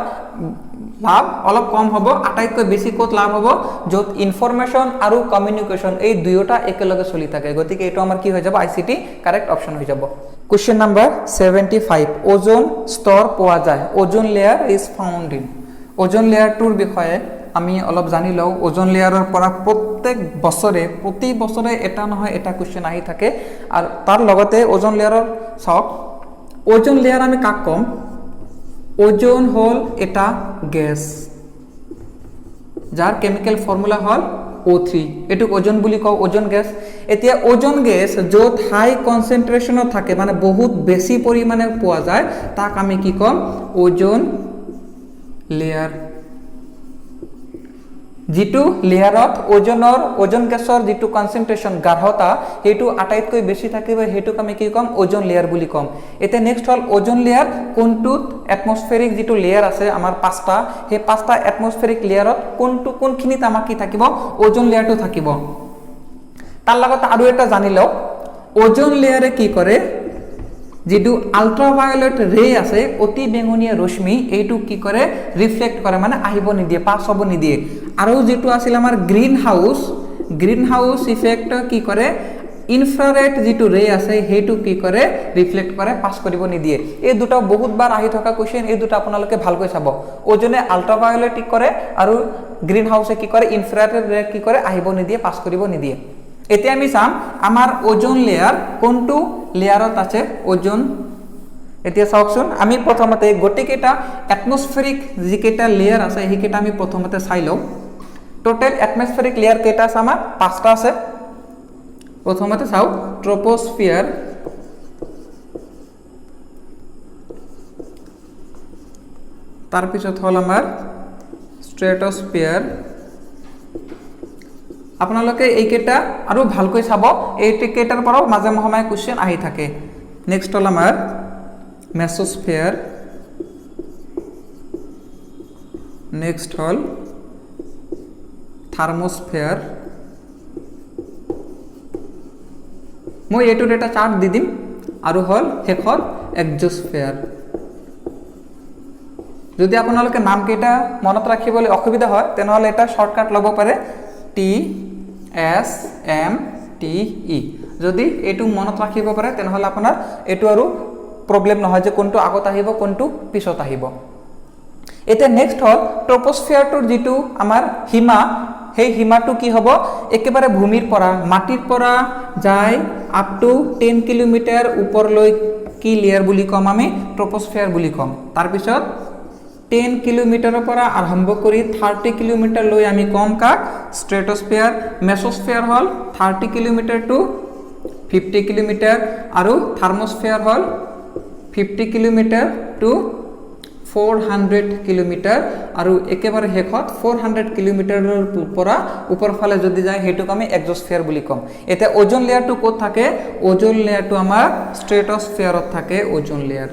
লাভ অলপ কম হ'ব আটাইতকৈ বেছি ক'ত লাভ হ'ব য'ত ইনফৰমেশ্যন আৰু কমিউনিকেশ্যন এই দুয়োটা একেলগে চলি থাকে গতিকে এইটো আমাৰ কি হৈ যাব ICT কাৰেক্ট অপচন হৈ যাব Question number 75 ওজন স্তৰ পোৱা যায় ওজন লেয়াৰ ইজ ফাউন্ড ইন ওজন লেয়াৰটোৰ বিষয়ে আমি অলপ জানি লওঁ ওজন লেয়াৰৰ পৰা প্ৰতি বছৰে এটা নহয় এটা কোৱেশ্চন আহি থাকে আৰু তাৰ লগতে ওজন লেয়াৰৰ চাওক ওজন লেয়াৰ আমি কাক কম ওজন হল এটা গ্যাস যাৰ কেমিক্যাল ফৰ্মুলা হল O3 এটু ওজন বুলি কও ওজন গ্যাস এতিয়া ওজন গ্যাস যত হাই কনসেন্ট্রেশন থাকে মানে বহুত বেশি পরিমাণে পোৱা যায় তাক আমি কি কম ওজন লেয়াৰ যেটো লেয়াৰত ওজন গ্যাসৰ যেটো কনসেন্ট্রেশন গাঢ়তা হেতু আটাইতকৈ বেশি থাকিব হেতুক আমি কি কম ওজন লেয়ার বুলি কম এতে নেক্সট হল ওজন লেয়ার কোনটোত এটমস্ফেরিক যেটো লেয়ার আছে আমাৰ পাঁচটা হে পাঁচটা এটমস্ফেৰিক লেয়াৰত কোনখিনিত আমাৰ কি থাকিব ওজন লেয়াৰটো থাকিব তাৰ লগত আৰু এটা জানি লও ওজন লেয়াৰে কি কৰে যেটো আল্ট্ৰাভায়োলেট ৰে আছে অতি বেঙুনীয়া ৰশ্মি এইটো কি কৰে ৰিফ্লেক্ট কৰে মানে আহিব নিদিয়ে পাস হ'ব নিদিয়ে আৰু যেটো আছিল আমাৰ গ্ৰীন হাউস ইফেক্ট কি কৰে ইনফ্ৰাৰেড যেটো ৰে আছে হেতু কি কৰে ৰিফ্লেক্ট কৰে পাস কৰিব নিদিয়ে এই দুটা বহুত বাৰ আহি থকা কোৱেশ্চন এই দুটা আপোনালোকে ভালকৈ চাব ওজনে আল্ট্ৰাভায়োলেট কি কৰে আৰু গ্ৰীন হাউসে কি কৰে ইনফ্ৰাৰেড ৰে কি কৰে আহিব নিদিয়ে পাস কৰিব নিদিয়ে এতিয়া আমি চাম আমাৰ ওজন লেয়াৰ কোনটো লেয়াৰত আছে ওজন এতিয়া চাওকচোন আমি প্ৰথমতে গটিকেটা এটমস্ফেৰিক যিকেটা লেয়াৰ আছে হেকেটা আমি প্ৰথমতে চাই লও টোটাল এটমস্ফেৰিক লেয়াৰ কেটা আছে আমাৰ পাঁচটা আছে প্ৰথমতে চাও ট্ৰপোস্ফিয়াৰ তাৰ পিছত হল আমাৰ স্ট্ৰেটোস্ফিয়াৰ আপোনালোকে এইকেটা আৰু ভালকৈ চাব এই কেটাৰ পৰাও মাজে সময়ে কোৱেশ্চন আহি থাকে নেক্সট হল আমাৰ মেসোস্ফিয়াৰ নেক্সট হল থাৰ্মোস্ফিয়াৰ মই এটো এটা চাৰ্ট দি দিম আৰু হল হেখৰ এক্সোস্ফিয়াৰ যদি আপোনালোকে নাম কেটা মনত ৰাখিবলৈ অসুবিধা হয় তেনেহলে এটা শৰ্টকাট লব পাৰে TSMTE যদি এটো মনত ৰাখিব পাৰে তেনেহলে আপোনাৰ এটো আৰু প্ৰবলেম নহয় যে কোনটো আগত আহিব কোনটো পিছত আহিব এটা নেক্সট হল ট্ৰপোস্ফিয়াৰটোৰ যেটো আমাৰ হিমা সেই হিমাটো কি হ'ব একেবাৰে ভূমিৰ পৰা মাটিৰ পৰা যায় আপ টু 10 কিলোমিটাৰ ওপৰলৈ কি লেয়াৰ বুলি কম আমি ট্ৰপোস্ফিয়াৰ বুলি কম তাৰ পিছত 10 কিলোমিটাৰৰ পৰা আৰম্ভ কৰি 30 কিলোমিটাৰ লৈ আমি কম কাক স্ট্ৰেটোস্ফিয়াৰ মেসোস্ফিয়াৰ হল 30 কিলোমিটাৰ টু 50 কিলোমিটাৰ আৰু থাৰ্মোস্ফিয়াৰ হল 50 কিলোমিটাৰ টু 400 কিলোমিটাৰ আৰু একেবাৰে হেখত 400 কিলোমিটাৰৰ পৰা ওপৰ ফালে যদি যায় হেতুক আমি এক্সোস্ফিয়ার বুলি কম এতে ওজন লেয়ারটো ক'ত থাকে ওজন লেয়ারটো আমাৰ স্ট্ৰেটোস্ফিয়াৰত থাকে ওজন লেয়াৰ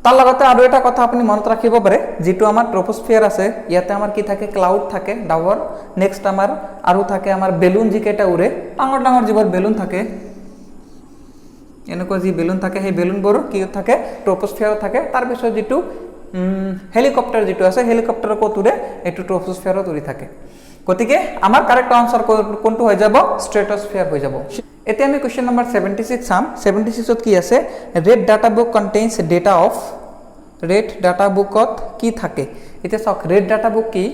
তাৰ লগতে আৰু এটা কথা আপুনি মনত ৰাখিব পাৰে যেটো আমাৰ ট্ৰপোস্ফিয়াৰ আছে ইয়াতে আমাৰ কি থাকে ক্লাউড থাকে ডাৱৰ নেক্সট আমাৰ আৰু থাকে আমাৰ বেলুন যিকেটা উৰে ডাঙৰ ডাঙৰ যিবোৰ বেলুন থাকে এনেকুৱা যি বেলুন থাকে সেই বেলুনবোৰ কি থাকে ট্ৰপোস্ফিয়াৰত থাকে তাৰ পিছত যেটো হেলিকপ্টাৰ যেটো আছে হেলিকপ্টাৰৰ ক'ত উৰে এটো ট্ৰপোস্ফিয়াৰত উৰি থাকে গতিকে আমাৰ কাৰেক্ট আনসাৰ কোনটো হৈ যাব স্ট্ৰেটোস্ফিয়াৰ হৈ যাব এতিয়া আমি কোৱেশ্চন নম্বৰ 76 চাম 76 ত কি আছে red data book contains data of red data বুকত কি থাকে এতিয়া চাওক ৰেড ডাটা বুক কি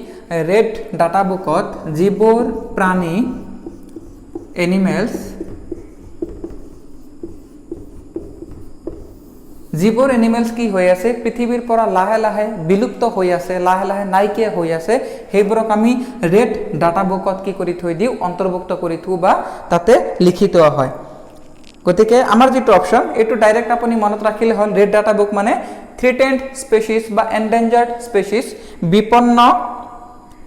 ৰেড ডাটা বুকত যিবোৰ প্ৰাণী এনিমেলস যিবোৰ এনিমেলস কি হৈ আছে পৃথিৱীৰ পৰা লাহে লাহে বিলুপ্ত হৈ আছে লাহে লাহে নাইকিয়া হৈ আছে সেইবোৰক আমি ৰেড ডাটা বুকত কি কৰি থৈ দিও অন্তৰ্ভুক্ত কৰি থু বা তাতে লিখি থোৱা হয় গতিকে আমাৰ যেটো অপচন এটো ডাইৰেক্ট আপুনি মনত ৰাখিলে হল ৰেড ডাটা বুক মানে থ্ৰেটেন্ড স্পেচিছ বা এন্ডেঞ্জাৰ্ড স্পেচিছ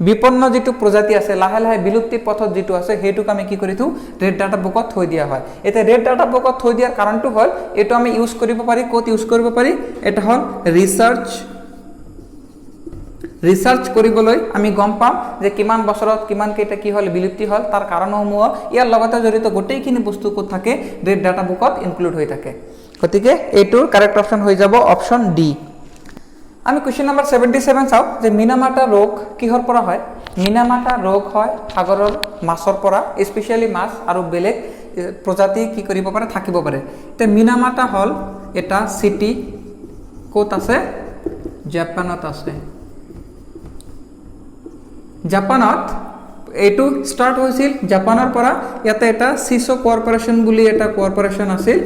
বিপন্ন যেটো প্ৰজাতি আছে লাহে লাহে বিলুপ্তি পথত যেটো আছে হেতুক আমি কি কৰি থু ৰেড ডাটা বুকত থৈ দিয়া হয় এটা ৰেড ডাটা বুকত থৈ দিয়াৰ কাৰণটো হল এটো আমি ইউজ কৰিব পাৰি কোত ইউজ কৰিব পাৰি এটা হল ৰিসাৰ্চ কৰিবলৈ আমি গম পাম যে কিমান বছৰত কিমান কেইটা কি হল বিলুপ্তি হল তাৰ কাৰণসমূহ ইয়াৰ লগতে জড়িত গোটেইখিনি বস্তু কোত থাকে ৰেড ডাটা বুকত ইনক্লুড হৈ থাকে গতিকে এটোৰ কাৰেক্ট অপচন হৈ যাব অপচন ডি আমি কোৱেশ্চন নম্বৰ 77 চাও যে মিনামাটা ৰোগ কিহৰ পৰা হয় মিনামাটা ৰোগ হয় সাগৰৰ মাছৰ পৰা স্পেশালি মাছ আৰু বেলেগ প্ৰজাতি কি কৰিব পাৰে থাকিব পাৰে তে মিনামাটা হল এটা সিটি কোত আছে জাপানত আছে জাপানত এটো স্টার্ট হৈছিল জাপানৰ পৰা ইয়াতে এটা সিসো কৰ্পোৰেচন বুলি এটা কৰ্পোৰেচন আছিল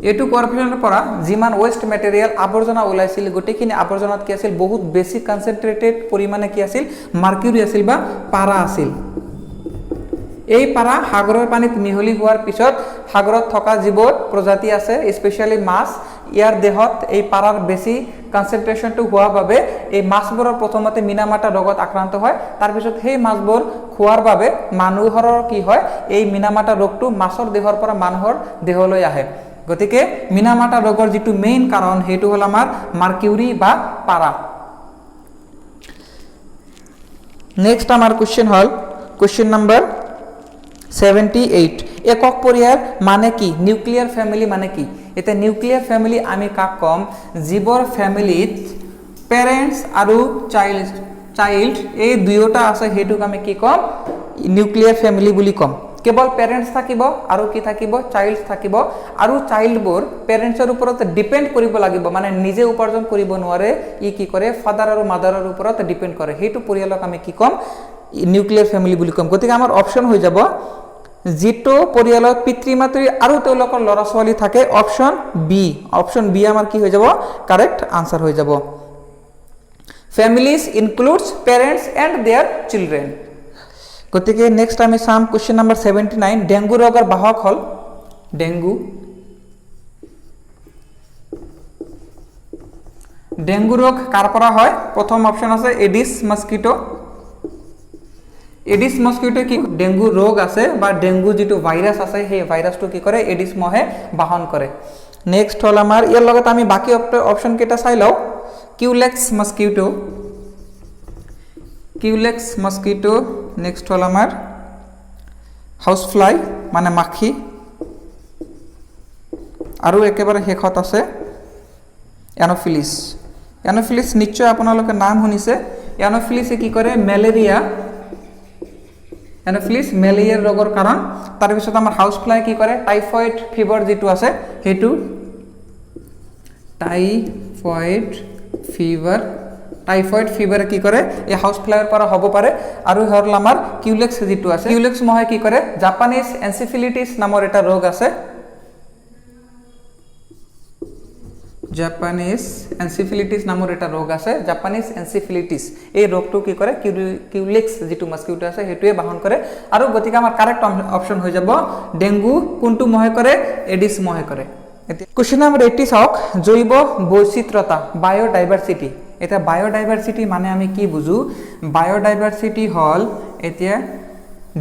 এটো কৰ্পোৰেচনৰ পৰা জিমান ওয়েস্ট ম্যাটেৰিয়াল আৱৰ্জনা ওলাইছিল গটেখিনি আৱৰ্জনাত কি আছিল বহুত বেছি কনসেন্ট্ৰেটেড পৰিমাণে কি আছিল মাৰ্কিউৰি আছিল বা পাৰা আছিল এই পাৰা সাগৰৰ পানীত মিহলি হোৱাৰ পিছত সাগৰত থকা জীৱ প্ৰজাতি আছে স্পেশালি মাছ ইয়াৰ দেহত এই পাৰাৰ বেছি কনসেন্ট্ৰেচনটো হোৱা বাবে এই মাছবোৰৰ প্ৰথমতে মিনামাটা ৰোগত আক্ৰান্ত হয় তাৰ পিছত সেই মাছবোৰ খোৱাৰ বাবে মানুহৰ কি হয় এই মিনামাটা ৰোগটো মাছৰ দেহৰ পৰা মানুহৰ দেহলৈ আহে গতিকে মিনামাটা ৰোগৰ যেটো মেইন কাৰণ হেতু হল আমাৰ মাৰ্কিউৰি বা পাৰা নেক্সট আমাৰ কোৱেশ্চন হল কোৱেশ্চন নম্বৰ 78 একক পৰিয়াল মানে কি নিউক্লিয়াৰ ফ্যামিলি মানে কি এটা নিউক্লিয়াৰ ফ্যামিলি আমি কাক কম যিবৰ ফ্যামিলিত পেৰেন্টস আৰু চাইল্ড এই দুয়োটা আছে হেতুক আমি কি কম নিউক্লিয়াৰ ফ্যামিলি বুলি কম কেৱল পেৰেন্টস থাকিব আৰু কি থাকিব চাইল্ড থাকিব আৰু চাইল্ডবোৰ পেৰেন্টছৰ ওপৰত ডিপেন্ড কৰিব লাগিব মানে নিজে উপাৰ্জন কৰিব নোৱাৰে ই কি কৰে ফাদাৰ আৰু মাদাৰৰ ওপৰত ডিপেন্ড কৰে হেতু পৰিয়ালক আমি কি কম নিউক্লিয়াৰ ফ্যামিলি বুলি কম গতিকে আমাৰ অপচন হৈ যাব যেটো পৰিয়ালত পিতৃ মাতৃ আৰু তেওঁলোকৰ ল'ৰা ছোৱালী থাকে অপচন বি আমাৰ কি হৈ যাব কাৰেক্ট আনসাৰ হৈ যাব families includes parents and their children গতিকে নেক্সট আমি সাম কোশ্চেন নম্বৰ 79 ডেংগু ৰোগৰ বাহক হল ডেংগু ৰোগ কাৰ পৰা হয় প্ৰথম অপচন আছে এডিছ মস্কিটো কি ডেংগু ৰোগ আছে বা ডেংগু যেটো ভাইৰাছ আছে সেই ভাইৰাছটো কি কৰে এডিছ মহে বাহন কৰে নেক্সট হল আমাৰ ইয়াৰ লগত আমি বাকি অপচন কেটা চাই লও কিউলেক্স মস্কিটো নেক্সট হল আমাৰ হাউস ফ্লাই মানে মাখি আৰু একেবাৰে শেষত আছে এনোফিলিস নিশ্চয় আপোনালোকে নাম শুনিছে এনোফিলিসে কি কৰে মেলেৰিয়া ৰোগৰ কাৰণ তাৰ পিছত আমাৰ হাউস ফ্লাই কি কৰে টাইফয়েড ফিভাৰ যেটো আছে হেতু টাইফয়েড ফিভাৰ কি কৰে এই হাউস ফ্লাইৰ পৰা হ'ব পাৰে আৰু হল আমাৰ কিউলেক্স যেটো আছে কিউলেক্স মহে কি কৰে জাপানিজ এনসেফেলাইটিস নামৰ এটা ৰোগ আছে জাপানিজ এনসেফেলাইটিস এই ৰোগটো কি কৰে কিউলেক্স যেটো মস্কিটো আছে হেতুৱে বাহন কৰে আৰু গতিকে আমাৰ কাৰেক্ট অপচন হৈ যাব ডেংগু কোনটো মহে কৰে এডিছ মহে কৰে কোশ্চেন নম্বৰ 80 চাওক জৈৱ বৈচিত্ৰতা বায়োডাইভাৰ্সিটি এটা বায়োডাইভাৰ্সিটি মানে আমি কি বুজু বায়োডাইভাৰ্সিটি হল এতিয়া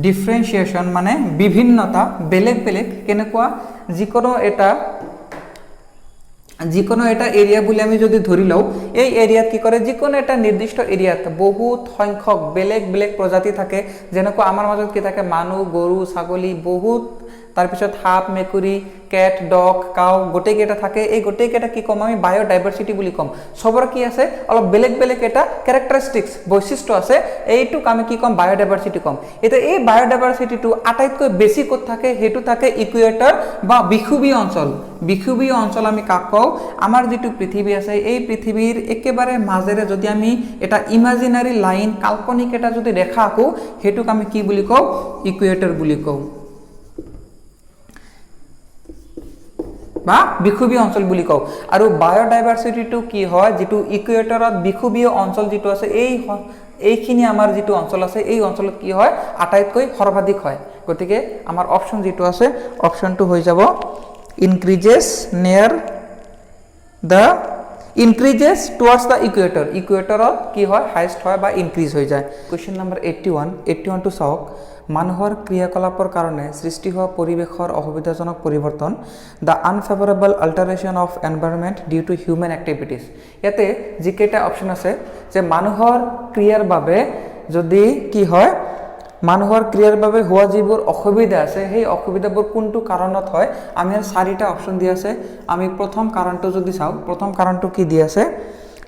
ডিফাৰেন্সিয়েশন মানে বিভিন্নতা বেলেগ কেনেকুৱা যিকোনো এটা যিকোনো এটা এরিয়া বলে আমি যদি ধরি লও, এই এরিয়াত কি করে যিকোনো এটা নির্দিষ্ট এরিয়াত বহুত সংখ্যক বেলেগ বেলেগ প্রজাতি থাকে, যেনেকুৱা আমাৰ মাজত কি থাকে মানুহ গৰু ছাগলী বহুত, তাৰপিছত সাপ মেকুৰী কেট ডগ কাউ গোটেইকেইটা থাকে। এই গোটেইকেইটা কি ক'ম আমি বায়োডাইভাৰ্চিটি বুলি ক'ম। চবৰে কি আছে অলপ বেলেগ বেলেগ এটা কেৰেক্টাৰিষ্টিক্স বৈশিষ্ট্য আছে, এইটোক আমি কি ক'ম বায়োডাইভাৰ্চিটি ক'ম। এতিয়া এই বায়োডাইভাৰ্চিটিটো আটাইতকৈ বেছি ক'ত থাকে, সেইটো থাকে ইকুৱেটৰ বা বিষুৱীয় অঞ্চল। বিষুৱীয় অঞ্চল আমি কাক কওঁ, আমাৰ যিটো পৃথিৱী আছে এই পৃথিৱীৰ একেবাৰে মাজেৰে যদি আমি এটা ইমাজিনাৰী লাইন কাল্পনিক এটা যদি ৰেখা আঁকো, সেইটোক আমি কি বুলি কওঁ ইকুৱেটৰ বুলি কওঁ বা বিষুৱীয় অঞ্চল বুলি কওঁ। আৰু বায়োডাইভাৰ্চিটিটো কি হয়, যিটো ইকুৱেটৰত বিষুৱীয় অঞ্চল যিটো আছে এইখিনি আমাৰ যিটো অঞ্চল আছে এই অঞ্চলত কি হয় আটাইতকৈ সৰ্বাধিক হয়। গতিকে আমাৰ অপশ্যন যিটো আছে অপশ্যনটো হৈ যাব increases near the increases towards the equator. ইকুৱেটৰত কি হয় হাইষ্ট হয় বা ইনক্ৰিজ হৈ যায়। কুৱেশ্যন নম্বৰ 81টো চাওক, মানুহৰ ক্ৰিয়াকলাপৰ কাৰণে সৃষ্টি হোৱা পৰিৱেশৰ অসুবিধাজনক পৰিৱৰ্তন, the unfavourable alteration of environment due to human activities. ইয়াতে যিকেইটা অপশ্যন আছে যে মানুহৰ ক্ৰিয়াৰ বাবে যদি কি হয়, মানুহৰ ক্ৰিয়াৰ বাবে হোৱা যিবোৰ অসুবিধা আছে সেই অসুবিধাবোৰ কোনটো কাৰণত হয়, আমি 4টা অপশ্যন দিয়া আছে। আমি প্ৰথম কাৰণটো যদি চাওঁ, প্ৰথম কাৰণটো কি দিয়া আছে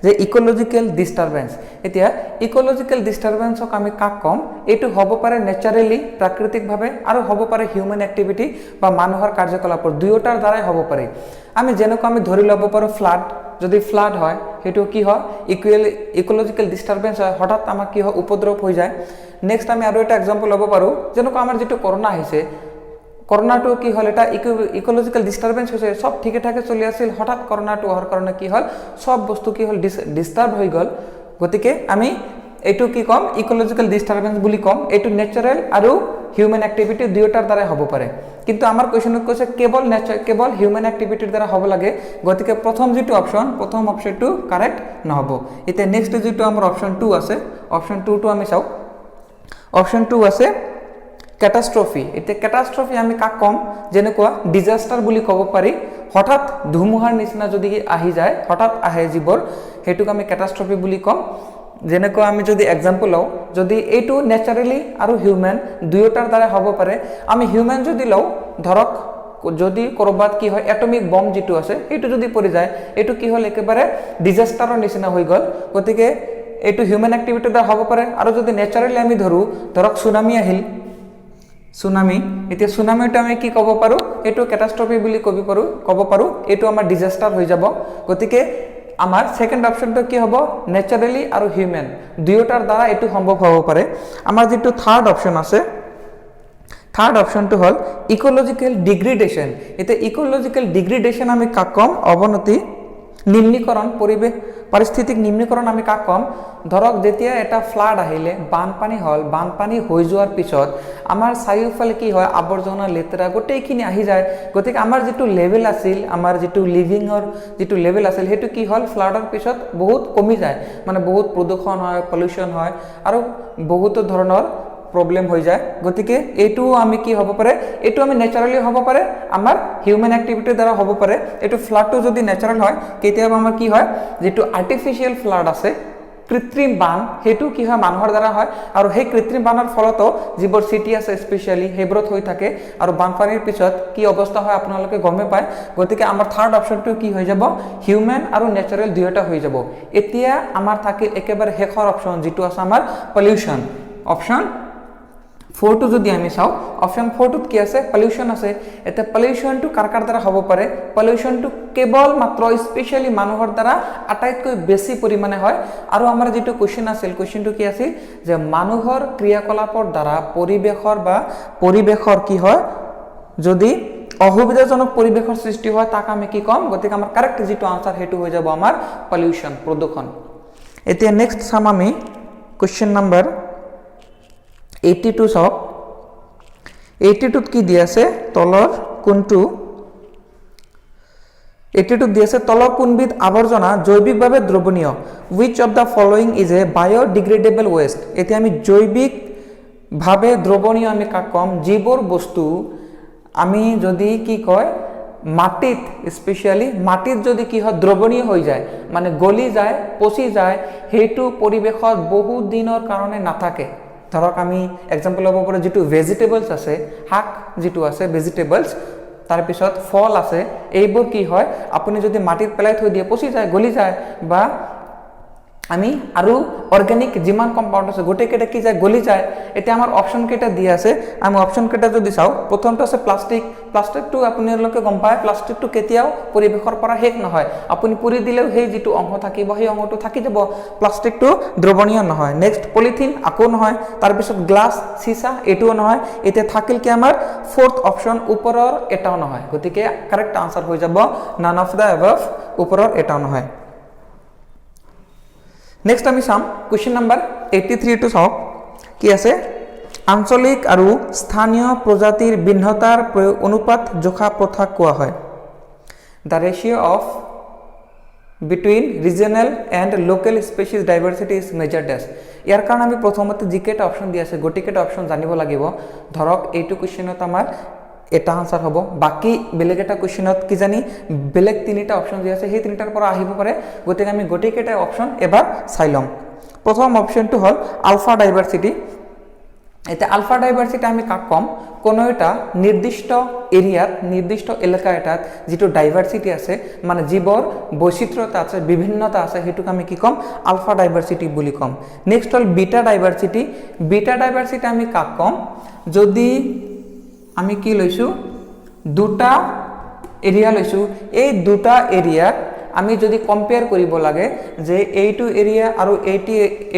যে ইকোলজিকেল ডিষ্টাৰবেন্স। এতিয়া ইকোলজিকেল ডিষ্টাৰবেন্সক আমি কাক ক'ম, এইটো হ'ব পাৰে নেচাৰেলি প্ৰাকৃতিকভাৱে আৰু হ'ব পাৰে হিউমেন এক্টিভিটি বা মানুহৰ কাৰ্যকলাপৰ দুয়োটাৰ দ্বাৰাই হ'ব পাৰে। আমি যেনেকুৱা আমি ধৰি ল'ব পাৰোঁ ফ্লাড, যদি ফ্লাড হয় সেইটো কি হয় ইকোলজিকেল ডিষ্টাৰবেন্স হয়, হঠাৎ আমাৰ কি হয় উপদ্ৰৱ হৈ যায়। নেক্সট আমি আৰু এটা এক্সাম্পল ল'ব পাৰোঁ, যেনেকুৱা আমাৰ যিটো কৰোণা আহিছে, কৰোণাটো কি হ'ল এটা ইকোলজিকেল ডিষ্টাৰবেন্স হৈছে, সব ঠিকে ঠাকে চলি আছিল, হঠাৎ কৰোণাটো অহাৰ কাৰণে কি হ'ল সব বস্তু কি হ'ল ডিষ্টাৰ্ব হৈ গ'ল। গতিকে আমি এইটো কি ক'ম ইকোলজিকেল ডিষ্টাৰবেন্স বুলি ক'ম। এইটো নেচাৰেল আৰু হিউমেন এক্টিভিটি দুয়োটাৰ দ্বাৰাই হ'ব পাৰে, কিন্তু আমাৰ কুৱেশ্যনত কৈছে কেৱল হিউমেন এক্টিভিটিৰ দ্বাৰা হ'ব লাগে। গতিকে প্ৰথম যিটো অপশ্যন প্ৰথম অপশ্যনটো কাৰেক্ট নহ'ব। এতিয়া নেক্সট যিটো আমাৰ অপশ্যন 2 আছে, অপশ্যন 2টো আমি চাওঁ। অপশ্যন 2 আছে কেটাষ্ট্ৰফি। এতিয়া কেটাষ্ট্ৰফি আমি কাক ক'ম, যেনেকুৱা ডিজাষ্টাৰ বুলি ক'ব পাৰি, হঠাৎ ধুমুহাৰ নিচিনা যদি আহি যায়, হঠাৎ আহে যিবোৰ, সেইটোক আমি কেটাষ্ট্ৰফি বুলি ক'ম। যেনেকুৱা আমি যদি এক্সাম্পল লওঁ, যদি এইটো নেচাৰেলি আৰু হিউমেন দুয়োটাৰ দ্বাৰা হ'ব পাৰে। আমি হিউমেন যদি লওঁ, ধৰক যদি ক'ৰবাত কি হয় এটমিক বম্ব যিটো আছে সেইটো যদি পৰি যায়, এইটো কি হ'ল একেবাৰে ডিজাষ্টাৰৰ নিচিনা হৈ গ'ল। গতিকে এইটো হিউমেন এক্টিভিটিৰ দ্বাৰা হ'ব পাৰে। আৰু যদি নেচাৰেলি আমি ধৰক চুনামি আহিল, চুনামি, এতিয়া চুনামিটো আমি কি ক'ব পাৰোঁ, এইটো কেটাষ্ট্ৰফি বুলি ক'ব পাৰোঁ, এইটো আমাৰ ডিজাষ্টাৰ হৈ যাব। গতিকে আমাৰ সেকেন্ড অপশ্যনটো কি হ'ব নেচাৰেলি আৰু হিউমেন দুয়োটাৰ দ্বাৰা এইটো সম্ভৱ হ'ব পাৰে। আমাৰ যিটো থাৰ্ড অপশ্যন আছে, থাৰ্ড অপশ্যনটো হ'ল ইকোলজিকেল ডিগ্ৰেডেশ্যন। এতিয়া ইকোলজিকেল ডিগ্ৰেডেশ্যন আমি কাক ক'ম, অৱনতি নিম্নীকৰণ, পৰিৱেশ পাৰিস্থিতিক নিম্নীকৰণ আমি কাক ক'ম। ধৰক যেতিয়া এটা ফ্লাড আহিলে, বানপানী হ'ল, বানপানী হৈ যোৱাৰ পিছত আমাৰ চাৰিওফালে কি হয় আৱৰ্জনা লেতেৰা গোটেইখিনি আহি যায়। গতিকে আমাৰ যিটো লেভেল আছিল, আমাৰ যিটো লিভিঙৰ যিটো লেভেল আছিল, সেইটো কি হ'ল ফ্লাডৰ পিছত বহুত কমি যায়, মানে বহুত প্ৰদূষণ হয়, পলিউশ্যন হয় আৰু বহুতো ধৰণৰ প্ৰব্লেম হৈ যায়। গতিকে এইটো আমি কি হ'ব পাৰে, এইটো আমি নেচাৰেলি হ'ব পাৰে, আমাৰ হিউমেন এক্টিভিটিৰ দ্বাৰা হ'ব পাৰে। এইটো ফ্লাডটো যদি নেচাৰেল হয়, কেতিয়াবা আমাৰ কি হয় যিটো আৰ্টিফিচিয়েল ফ্লাড আছে, কৃত্ৰিম বান, সেইটো কি হয় মানুহৰ দ্বাৰা হয়। আৰু সেই কৃত্ৰিম বানৰ ফলতো যিবোৰ চিটি আছে স্পেচিয়েলি সেইবোৰত হৈ থাকে, আৰু বানপানীৰ পিছত কি অৱস্থা হয় আপোনালোকে গমে পায়। গতিকে আমাৰ থাৰ্ড অপশ্যনটো কি হৈ যাব হিউমেন আৰু নেচাৰেল দুয়োটা হৈ যাব। এতিয়া আমাৰ থাকিল একেবাৰে শেষৰ অপশ্যন যিটো আছে আমাৰ পলিউশ্যন। অপশ্যন 4টো যদি আমি চাওঁ, অপশ্যন 4টোত কি আছে পলিউশ্যন আছে। এতিয়া পলিউশ্যনটো কাৰ দ্বাৰা হ'ব পাৰে, পলিউশ্যনটো কেৱল মাত্ৰ স্পেচিয়েলি মানুহৰ দ্বাৰা আটাইতকৈ বেছি পৰিমাণে হয়। আৰু আমাৰ যিটো কুৱেশ্যন আছিল, কুৱেশ্যনটো কি আছিল যে মানুহৰ ক্ৰিয়াকলাপৰ দ্বাৰা পৰিৱেশৰ কি হয়, যদি অসুবিধাজনক পৰিৱেশৰ সৃষ্টি হয় তাক আমি কি ক'ম। গতিকে আমাৰ কাৰেক্ট যিটো আনসাৰ সেইটো হৈ যাব আমাৰ পলিউশ্যন, প্ৰদূষণ। এতিয়া নেক্সট চাম আমি কুৱেশ্যন নম্বৰ 82 চাওক। 82ত কি দিয়া আছে, তলৰ কোনটো 82ত দিয়া আছে তলৰ কোনবিধ আৱৰ্জনা জৈৱিকভাৱে দ্ৰৱণীয়, which of the following is a biodegradable waste। এতিয়া আমি জৈৱিকভাৱে দ্ৰৱণীয় আমি কাক ক'ম, যিবোৰ বস্তু আমি যদি কি কয় মাটিত স্পেচিয়েলি মাটিত যদি কি হয় দ্ৰৱণীয় হৈ যায় মানে গলি যায় পচি যায় সেইটো পৰিৱেশত বহুত দিনৰ কাৰণে নাথাকে ধৰক আমি এক্সাম্পল ল'ব পাৰোঁ যিটো ভেজিটেবলছ আছে শাক যিটো আছে ভেজিটেবলছ তাৰপিছত ফল আছে এইবোৰ কি হয় আপুনি যদি মাটিত পেলাই থৈ দিয়ে পচি যায় গলি যায় বা আমি আৰু অৰ্গেনিক যিমান কম্পাউণ্ড আছে গোটেইকেইটা কি যায় গলি যায় এতিয়া আমাৰ অপশ্যন কেইটা দিয়া আছে আমি অপশ্যন কেইটা যদি চাওঁ প্ৰথমটো আছে প্লাষ্টিকটো আপোনালোকে গম পায় প্লাষ্টিকটো কেতিয়াও পৰিৱেশৰ পৰা শেষ নহয় আপুনি পুৰি দিলেও সেই যিটো অংশ থাকিব সেই অংশটো থাকি যাব প্লাষ্টিকটো দ্ৰৱণীয় নহয় নেক্সট পলিথিন আকৌ নহয় তাৰপিছত গ্লাছ চিছা এইটোও নহয় এতিয়া থাকিল কি আমাৰ ফৰ্থ অপশ্যন ওপৰৰ এটাও নহয় গতিকে কাৰেক্ট আনসাৰ হৈ যাব নান অফ দ্য এবাভ ওপৰৰ এটাও নহয় নেক্সট আমি চাম কুৱেশ্যন নম্বৰ 83 টো চাওক কি আছে আঞ্চলিক আৰু স্থানীয় প্ৰজাতিৰ ভিন্নতাৰ অনুপাত জোখা প্ৰথা কোৱা হয় the ratio of between regional and local species diversity is measured as ইয়াৰ কাৰণে আমি প্ৰথমতে যিকেইটা অপশ্যন দিয়া আছে গোটেইকেইটা অপশ্যন জানিব লাগিব ধৰক এইটো কুৱেশ্যনত আমাৰ এটা আনসাৰ হ'ব বাকি বেলেগ এটা কুৱেশ্যনত কি জানি বেলেগ তিনিটা অপশ্যন দিয়া আছে সেই তিনিটাৰ পৰা আহিব পাৰে গতিকে আমি গোটেইকেইটা অপশ্যন এবাৰ চাই ল'ম প্ৰথম অপশ্যনটো হ'ল আলফা ডাইভাৰ্চিটি এটা আলফা ডাইভাৰ্চিটি আমি কাক কম কোনো এটা নিৰ্দিষ্ট এৰিয়াত নিৰ্দিষ্ট এলেকা এটাত যিটো ডাইভাৰ্চিটি আছে মানে জীৱৰ বৈচিত্ৰ্যতা আছে বিভিন্নতা আছে হেতুক আমি কি কম আলফা ডাইভাৰ্চিটি বুলি কম নেক্সট হ'ল বিটা ডাইভাৰ্চিটি আমি কাক কম যদি আমি কি লৈছো দুটা এৰিয়া লৈছো এই দুটা এৰিয়াত আমি যদি কম্পেয়াৰ কৰিব লাগে যে এইটো এৰিয়া আৰু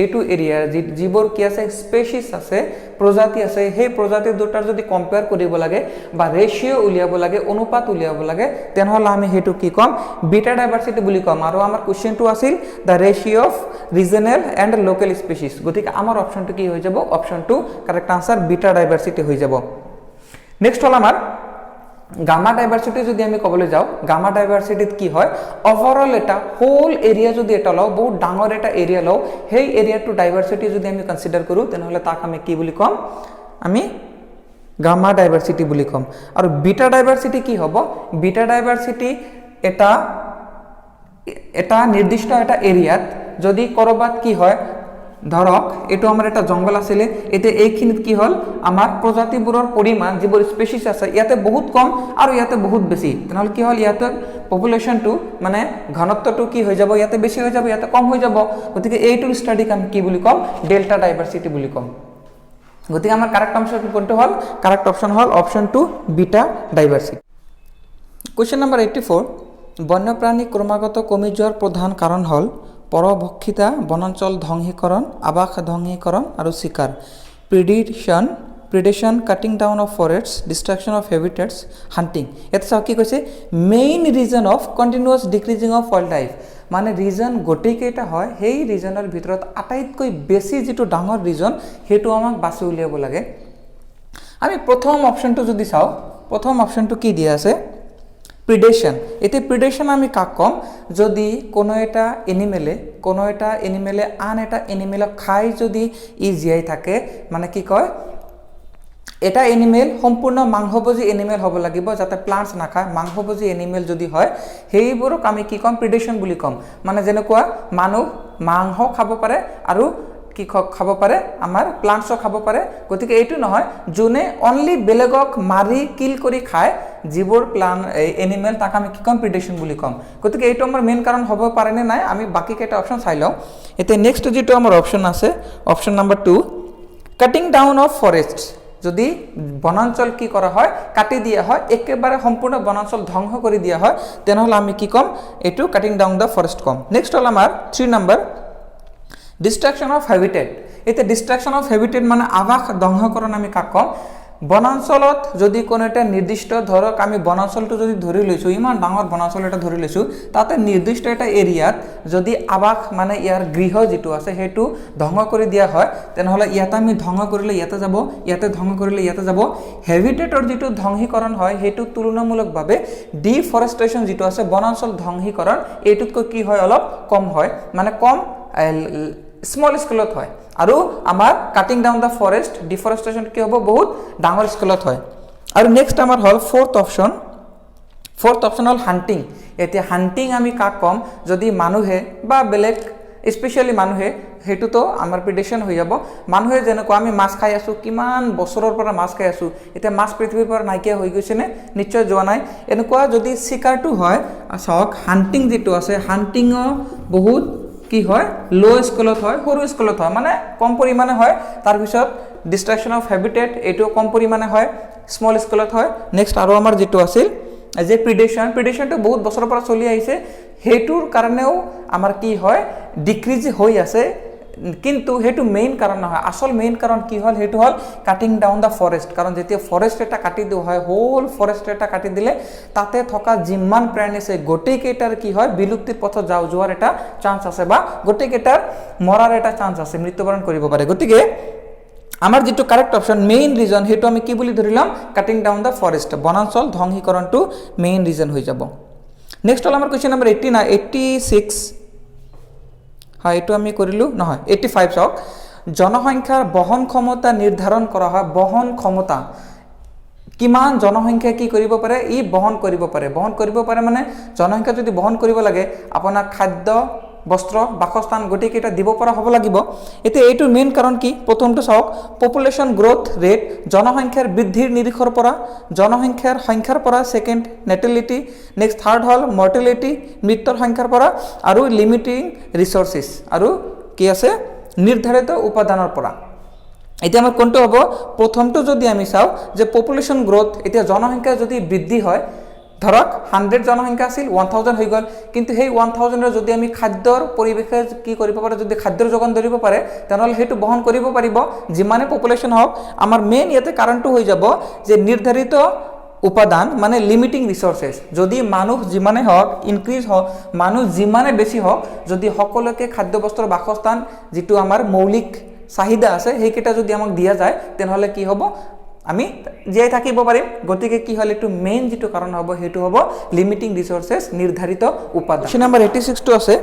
এইটো এৰিয়া যিবোৰ কি আছে স্পেচিছ আছে প্ৰজাতি আছে সেই প্ৰজাতি দুটাৰ যদি কম্পেয়াৰ কৰিব লাগে বা ৰেচিঅ উলিয়াব লাগে অনুপাত উলিয়াব লাগে তেনেহলে আমি হেতু কি কম বিটা ডাইভাৰ্চিটি বুলি কম আৰু আমাৰ কোৱেশ্চনটো আছিল the ratio of regional and local species গতিকে আমাৰ অপশ্যনটো কি হৈ যাব অপশ্যনটো কাৰেক্ট আনসাৰ বিটা ডাইভাৰ্চিটি হৈ যাব নেক্সট হল আমাৰ গামা ডাইভাৰ্চিটি যদি আমি কবলৈ যাও গামা ডাইভাৰ্চিটিত কি হয় ওভাৰঅল এটা হোল এৰিয়া যদি এটা লও বহুত ডাঙৰ এটা এৰিয়া লও সেই এৰিয়াটো ডাইভাৰ্চিটি যদি আমি কনসিডাৰ কৰো তেনেহলে তাক আমি কি বুলি কম আমি গামা ডাইভাৰ্চিটি বুলি কম আৰু বিটা ডাইভাৰ্চিটি কি হ'ব বিটা ডাইভাৰ্চিটি এটা নিৰ্দিষ্ট এটা এৰিয়াত যদি কৰবাত কি হয় ধৰক এটো আমাৰ এটা জংগল আছিল এতে এইখিনিত কি হল আমাৰ প্ৰজাতিবোৰৰ পৰিমাণ যিবোৰ স্পেচিছ আছে ইয়াতে বহুত কম আৰু ইয়াতে বহুত বেছি তেনেহলে কি হল ইয়াতে পপুলেশনটো মানে ঘনত্বটো কি হৈ যাব ইয়াতে বেছি হৈ যাব ইয়াতে কম হৈ যাব গতিকে এইটো ষ্টাডি কাম কি বুলি কম ডেল্টা ডাইভাৰ্চিটি বুলি কম গতিকে আমাৰ কাৰেক্ট অপচন কোনটো হল কাৰেক্ট অপচন হল option 2 beta diversity question number 84 বন্যপ্ৰাণী ক্ৰমাগত কমি যোৱাৰ প্ৰধান কাৰণ হল পৰভক্ষিতা বনাঞ্চল ধ্বংসীকৰণ আৱাস ধ্বংসীকৰণ আৰু শিকাৰ predation cutting down of forests destruction of habitats hunting এটা চাও কি কৈছে main reason of continuous decreasing of wild life মানে ৰিজন গোটেইকেইটা হয় সেই ৰিজনৰ ভিতৰত আটাইতকৈ বেছি যেটো ডাঙৰ ৰিজন হেতু আমাক বাছি উলিয়াব লাগে আমি প্ৰথম অপচনটো যদি চাও প্ৰথম অপচনটো কি দিয়া আছে প্ৰিডেশন এতে প্ৰিডেশন আমি কাক কম যদি কোনো এটা এনিমেলে আন এটা এনিমেলক খাই যদি ই জিয়াই থাকে মানে কি কয় এটা এনিমেল সম্পূৰ্ণ মাংসভোজী এনিমেল হ'ব লাগিব যাতে প্লান্টস নাখায় মাংসভোজী এনিমেল যদি হয় সেইবোৰক আমি কি কম প্ৰিডেশন বুলি কম মানে যেনেকুৱা মানুহ মাংস খাব পাৰে আৰু কি খাব পাৰে আমাৰ প্লান্টসও খাব পাৰে গতিকে এইটো নহয় যোনে অনলি বেলেগক মাৰি কিল কৰি খায় যিবোৰ এনিমেল তাক আমি কি কম প্ৰিডেশন বুলি কম গতিকে এইটো আমাৰ মেইন কাৰণ হ'ব পাৰে নে নাই আমি বাকি কেইটা অপচন চাই লওঁ এতে নেক্সট যেটো আমাৰ অপচন আছে option number 2 cutting down of forests যদি বনাঞ্চল কি কৰা হয় কাটি দিয়া হয় একেবাৰে সম্পূৰ্ণ বনাঞ্চল ধ্বংস কৰি দিয়া হয় তেনেহলে আমি কি কম এটো কাটিং ডাউন দা ফৰেষ্ট কম নেক্সট হল আমাৰ 3 নম্বৰ ডিষ্ট্ৰাকশ্যন অফ হেবিটেট এতে ডিষ্ট্ৰাকশ্যন অফ হেবিটেট মানে আৱাস ধ্বংসকৰণ আমি কাক কম বনাঞ্চলত যদি কোনো এটা নিৰ্দিষ্ট ধৰক আমি বনাঞ্চলটো যদি ধৰি লৈছো ইমান ডাঙৰ বনাঞ্চল এটা ধৰি লৈছো তাতে নিৰ্দিষ্ট এটা এৰিয়াত যদি আৱাস মানে ইয়াৰ গৃহ যেটো আছে হেতু ধ্বংস কৰি দিয়া হয় তেনেহলে ইয়াতে আমি ধ্বংস কৰিলে ইয়াতে যাব ইয়াতে ধ্বংস কৰিলে ইয়াতে যাব হেবিটেটৰ যেটো ধ্বংসীকৰণ হয় হেতু তুলনামূলকভাৱে ডিফৰেষ্টেশন যেটো আছে বনাঞ্চল ধ্বংসীকৰণ এইটোতকৈ কি হয় অলপ কম হয় মানে কম স্মল স্কেলত হয় আৰু আমাৰ কাটিং ডাউন দা ফৰেষ্ট ডিফৰেষ্টেশন কি হ'ব বহুত ডাঙৰ স্কেলত হয় আৰু নেক্সট আমাৰ হল ফোৰ্থ ফ'ৰ্থ অপশ্যন হ'ল হাণ্টিং। এতিয়া হাণ্টিং আমি কাক ক'ম, যদি মানুহে বা বেলেগ স্পেচিয়েলি মানুহে, সেইটোতো আমাৰ প্ৰিডিকশ্যন হৈ যাব। মানুহে যেনেকুৱা আমি মাছ খাই আছোঁ, কিমান বছৰৰ পৰা মাছ খাই আছোঁ, এতিয়া মাছ পৃথিৱীৰ পৰা নাইকিয়া হৈ গৈছেনে? নিশ্চয় যোৱা নাই। এনেকুৱা যদি চিকাৰটো হয়, চাওক হাণ্টিং যিটো আছে, হাণ্টিঙো বহুত কি হয়, ল' স্কেলত হয়, সৰু স্কেলত হয়, মানে কম পৰিমাণে হয়। তাৰপিছত ডিষ্ট্ৰাকশ্যন অফ হেবিটেট, এইটো কম পৰিমাণে হয়, স্মল স্কেলত হয়। নেক্সট আৰু আমাৰ যিটো আছিল যে প্ৰিডেশ্যনটো বহুত বছৰৰ পৰা চলি আহিছে, সেইটোৰ কাৰণেও আমাৰ কি হয়, ডিক্ৰিজ হৈ আছে। কিন্তু সেইটো মেইন কাৰণ নহয়, আচল মেইন কাৰণ কি হ'ল, সেইটো হ'ল কাটিং ডাউন দ্য ফৰেষ্ট। কাৰণ যেতিয়া ফৰেষ্ট এটা কাটি দিয়া হয়, হোল ফৰেষ্ট এটা কাটি দিলে তাতে থকা যিমান প্ৰাণী আছে গোটেইকেইটাৰ কি হয়, বিলুপ্তিৰ পথত যোৱাৰ এটা চান্স আছে, বা গোটেইকেইটাৰ মৰাৰ এটা চান্স আছে, মৃত্যুবৰণ কৰিব পাৰে। গতিকে আমাৰ যিটো কাৰেক্ট অপশ্যন, মেইন ৰিজন, সেইটো আমি কি বুলি ধৰি ল'ম, কাটিং ডাউন দ্য ফৰেষ্ট, বনাঞ্চল ধ্বংসীকৰণটো মেইন ৰিজন হৈ যাব। নেক্সট হ'ল আমাৰ কুৱেশ্যন নম্বৰ 86। হয়, এইটো আমি কৰিলোঁ নহয়, 85 চাওক। জনসংখ্যাৰ বহন ক্ষমতা নিৰ্ধাৰণ কৰা হয়। বহন ক্ষমতা, কিমান জনসংখ্যা কি কৰিব পাৰে, ই বহন কৰিব পাৰে। বহন কৰিব পাৰে মানে জনসংখ্যা যদি বহন কৰিব লাগে, আপোনাক খাদ্য, বস্ত্ৰ, বাসস্থান গোটেইকেইটা দিব পৰা হ'ব লাগিব। এতিয়া এইটোৰ মেইন কাৰণ কি, প্ৰথমটো চাওক, পপুলেশ্যন গ্ৰ'থ ৰেট, জনসংখ্যাৰ বৃদ্ধিৰ নিৰিখৰ পৰা, জনসংখ্যাৰ সংখ্যাৰ পৰা, ছেকেণ্ড নেটেলিটি, নেক্সট থাৰ্ড হ'ল মৰ্টেলিটি, মৃত্যুৰ সংখ্যাৰ পৰা, আৰু লিমিটিং ৰিচৰ্চেছ, আৰু কি আছে, নিৰ্ধাৰিত উপাদানৰ পৰা। এতিয়া আমাৰ কোনটো হ'ব, প্ৰথমটো যদি আমি চাওঁ যে পপুলেশ্যন গ্ৰ'থ, এতিয়া জনসংখ্যা যদি বৃদ্ধি হয়, ধৰক 100 জনসংখ্যা আছিল, 1000 হৈ গ'ল, কিন্তু সেই 1000 যদি আমি খাদ্যৰ পৰিৱেশে কি কৰিব পাৰে, যদি খাদ্যৰ যোগান ধৰিব পাৰে, তেনেহ'লে সেইটো বহন কৰিব পাৰিব, যিমানে পপুলেশ্যন হওক। আমাৰ মেইন ইয়াতে কাৰণটো হৈ যাব যে নিৰ্ধাৰিত উপাদান, মানে লিমিটিং ৰিচৰ্চেছ। যদি মানুহ যিমানে হওক, ইনক্ৰিজ হওক, মানুহ যিমানে বেছি হওক, যদি সকলোকে খাদ্য, বস্ত্ৰ, বাসস্থান, যিটো আমাৰ মৌলিক চাহিদা আছে, সেইকেইটা যদি আমাক দিয়া যায়, তেনেহ'লে কি হ'ব, আমি জীয়াই থাকিব পাৰিম। গতিকে কি হ'ল, এইটো মেইন যিটো কাৰণ হ'ব, সেইটো হ'ব লিমিটিং ৰিচৰ্চেছ, নিৰ্ধাৰিত উপাদান। কুৱেশ্যন নম্বৰ 86টো আছে,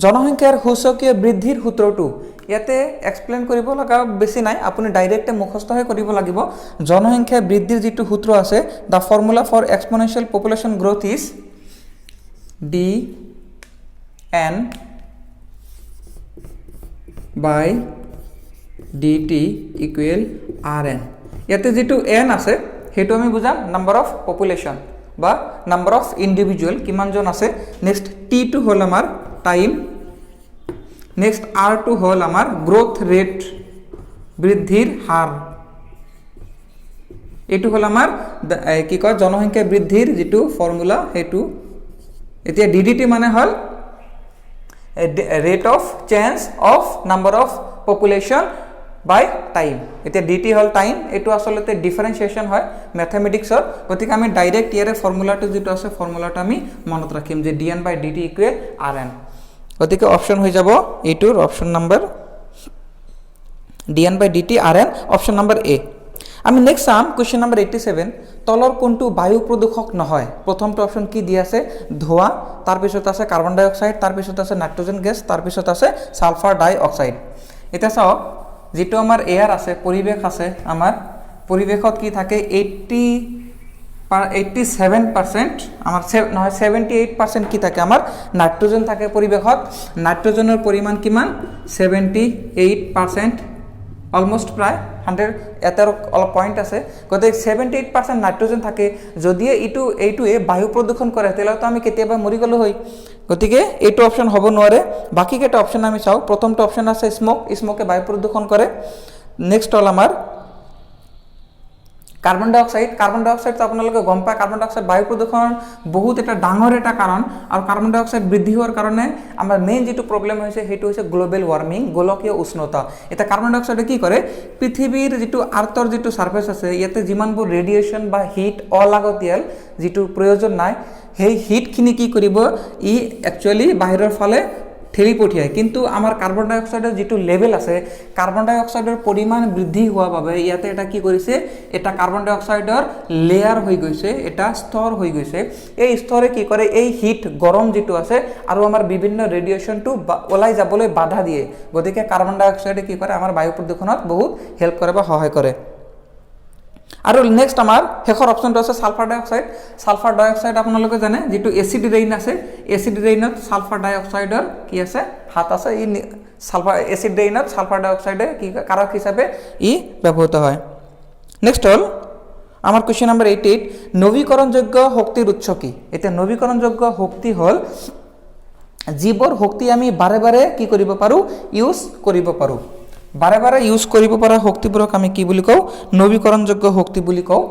জনসংখ্যাৰ সূচকীয় বৃদ্ধিৰ সূত্ৰটো। ইয়াতে এক্সপ্লেইন কৰিব লগা বেছি নাই, আপুনি ডাইৰেক্টে মুখস্থহে কৰিব লাগিব। জনসংখ্যা বৃদ্ধিৰ যিটো সূত্ৰ আছে, the formula for exponential population growth is dn by dt equal rn। ইয়াতে যিটো n আছে, সেইটো আমি বুজাম নাম্বাৰ অফ পপুলেশ্যন বা নাম্বাৰ অফ ইণ্ডিভিজুৱেল, কিমানজন আছে। নেক্সট টিটো হ'ল আমাৰ টাইম, নেক্সট আৰটো হ'ল আমাৰ গ্ৰ'থ ৰেট, বৃদ্ধিৰ হাৰ। এইটো হ'ল আমাৰ কি কয়, জনসংখ্যা বৃদ্ধিৰ যিটো ফৰ্মুলা, সেইটো। এতিয়া ডিডিটি মানে হ'ল rate of change of number of population by time. এতিয়া ডিটি হ'ল টাইম, এইটো আচলতে ডিফাৰেঞ্চিয়েশ্যন হয় মেথমেটিক্সৰ। গতিকে আমি ডাইৰেক্ট ইয়াৰে ফৰ্মুলাটো যিটো আছে, ফৰ্মুলাটো আমি মনত ৰাখিম যে dn বাই dt ইকুৱেল rn। গতিকে অপশ্যন হৈ যাব এইটোৰ অপশ্যন নম্বৰ dn বাই dt rn, অপশ্যন নম্বৰ এ। আমি নেক্সট চাম কুৱেশ্যন নম্বৰ 87, তলৰ কোনটো বায়ু প্ৰদূষক নহয়। প্ৰথমটো অপশ্যন কি দিয়া আছে, ধোঁৱা, তাৰপিছত আছে কাৰ্বন ডাই অক্সাইড, তাৰপিছত আছে নাইট্ৰজেন গেছ, তাৰপিছত আছে ছালফাৰ ডাই অক্সাইড। এতিয়া চাওক, যিটো আমাৰ এয়াৰ আছে, পৰিৱেশ আছে, আমাৰ পৰিৱেশত কি থাকে, 87% আমাৰ নহয় 78% কি থাকে, আমাৰ নাইট্ৰজেন থাকে পৰিৱেশত। নাইট্ৰজেনৰ পৰিমাণ কিমান, 78%, অলমষ্ট প্ৰায় 100, ইয়াতে অলপ পইণ্ট আছে। গতিকে 78% নাইট্ৰজেন থাকে। যদিহে এইটোৱে বায়ু প্ৰদূষণ কৰে, তেতিয়াহ'লেতো আমি কেতিয়াবা মৰি গ'লো হয়। গতিকে এইটো অপশ্যন হ'ব নোৱাৰে। বাকীকেইটা অপশ্যন আমি চাওঁ। প্ৰথমটো অপশ্যন আছে স্মোকে বায়ু প্ৰদূষণ কৰে। নেক্সট হ'ল আমাৰ কাৰ্বন ডাই অক্সাইড। কাৰ্বন ডাই অক্সাইডটো আপোনালোকে গম পায়, কাৰ্বন ডাই অক্সাইড বায়ু প্ৰদূষণৰ বহুত এটা ডাঙৰ এটা কাৰণ। আৰু কাৰ্বন ডাই অক্সাইড বৃদ্ধি হোৱাৰ কাৰণে আমাৰ মেইন যিটো প্ৰব্লেম হৈছে, সেইটো হৈছে গ্ল'বেল ৱাৰ্মিং, গোলকীয় উষ্ণতা। এতিয়া কাৰ্বন ডাই অক্সাইডে কি কৰে, পৃথিৱীৰ যিটো আৰ্থৰ যিটো ছাৰ্ফেচ আছে, ইয়াতে যিমানবোৰ ৰেডিয়েশ্যন বা হিট অলাগতিয়াল, যিটো প্ৰয়োজন নাই, সেই হিটখিনি কি কৰিব, ই একচুৱেলি বাহিৰৰ ফালে ঠেলি পঠিয়ায়। কিন্তু আমাৰ কাৰ্বন ডাই অক্সাইডৰ যিটো লেভেল আছে, কাৰ্বন ডাই অক্সাইডৰ পৰিমাণ বৃদ্ধি হোৱাৰ বাবে ইয়াতে এটা কি কৰিছে, এটা কাৰ্বন ডাই অক্সাইডৰ লেয়াৰ হৈ গৈছে, এটা স্তৰ হৈ গৈছে। এই স্তৰে কি কৰে, এই হিট গৰম যিটো আছে আৰু আমাৰ বিভিন্ন ৰেডিয়েশ্যনটো ওলাই যাবলৈ বাধা দিয়ে। গতিকে কাৰ্বন ডাই অক্সাইডে কি কৰে, আমাৰ বায়ু প্ৰদূষণত বহুত হেল্প কৰে বা সহায় কৰে। আৰু নেক্সট আমাৰ শেষৰ অপশ্যনটো আছে সালফাৰ ডাইঅক্সাইড। সালফাৰ ডাইঅক্সাইড আপোনালোকে জানে যিটো এচিড ৰেইন আছে, এচিড ৰেইনত সালফাৰ ডাইঅক্সাইডৰ কি আছে হাত আছে। ই সালফাৰ এচিড ৰেইনত সালফাৰ ডাইঅক্সাইডে কি কাৰক হিচাপে ই ব্যৱহৃত হয়। নেক্সট হ'ল আমাৰ কুৱেশ্যন নম্বৰ 88, নৱীকৰণযোগ্য শক্তিৰ উৎস কি? এতিয়া নৱীকৰণযোগ্য শক্তি হ'ল যিবোৰ শক্তি আমি বাৰে বাৰে কি কৰিব পাৰোঁ, ইউজ কৰিব পাৰোঁ। বাৰে বাৰে ইউজ কৰিব পৰা শক্তিবোৰক আমি কি বুলি কওঁ, নৱীকৰণযোগ্য শক্তি বুলি কওঁ।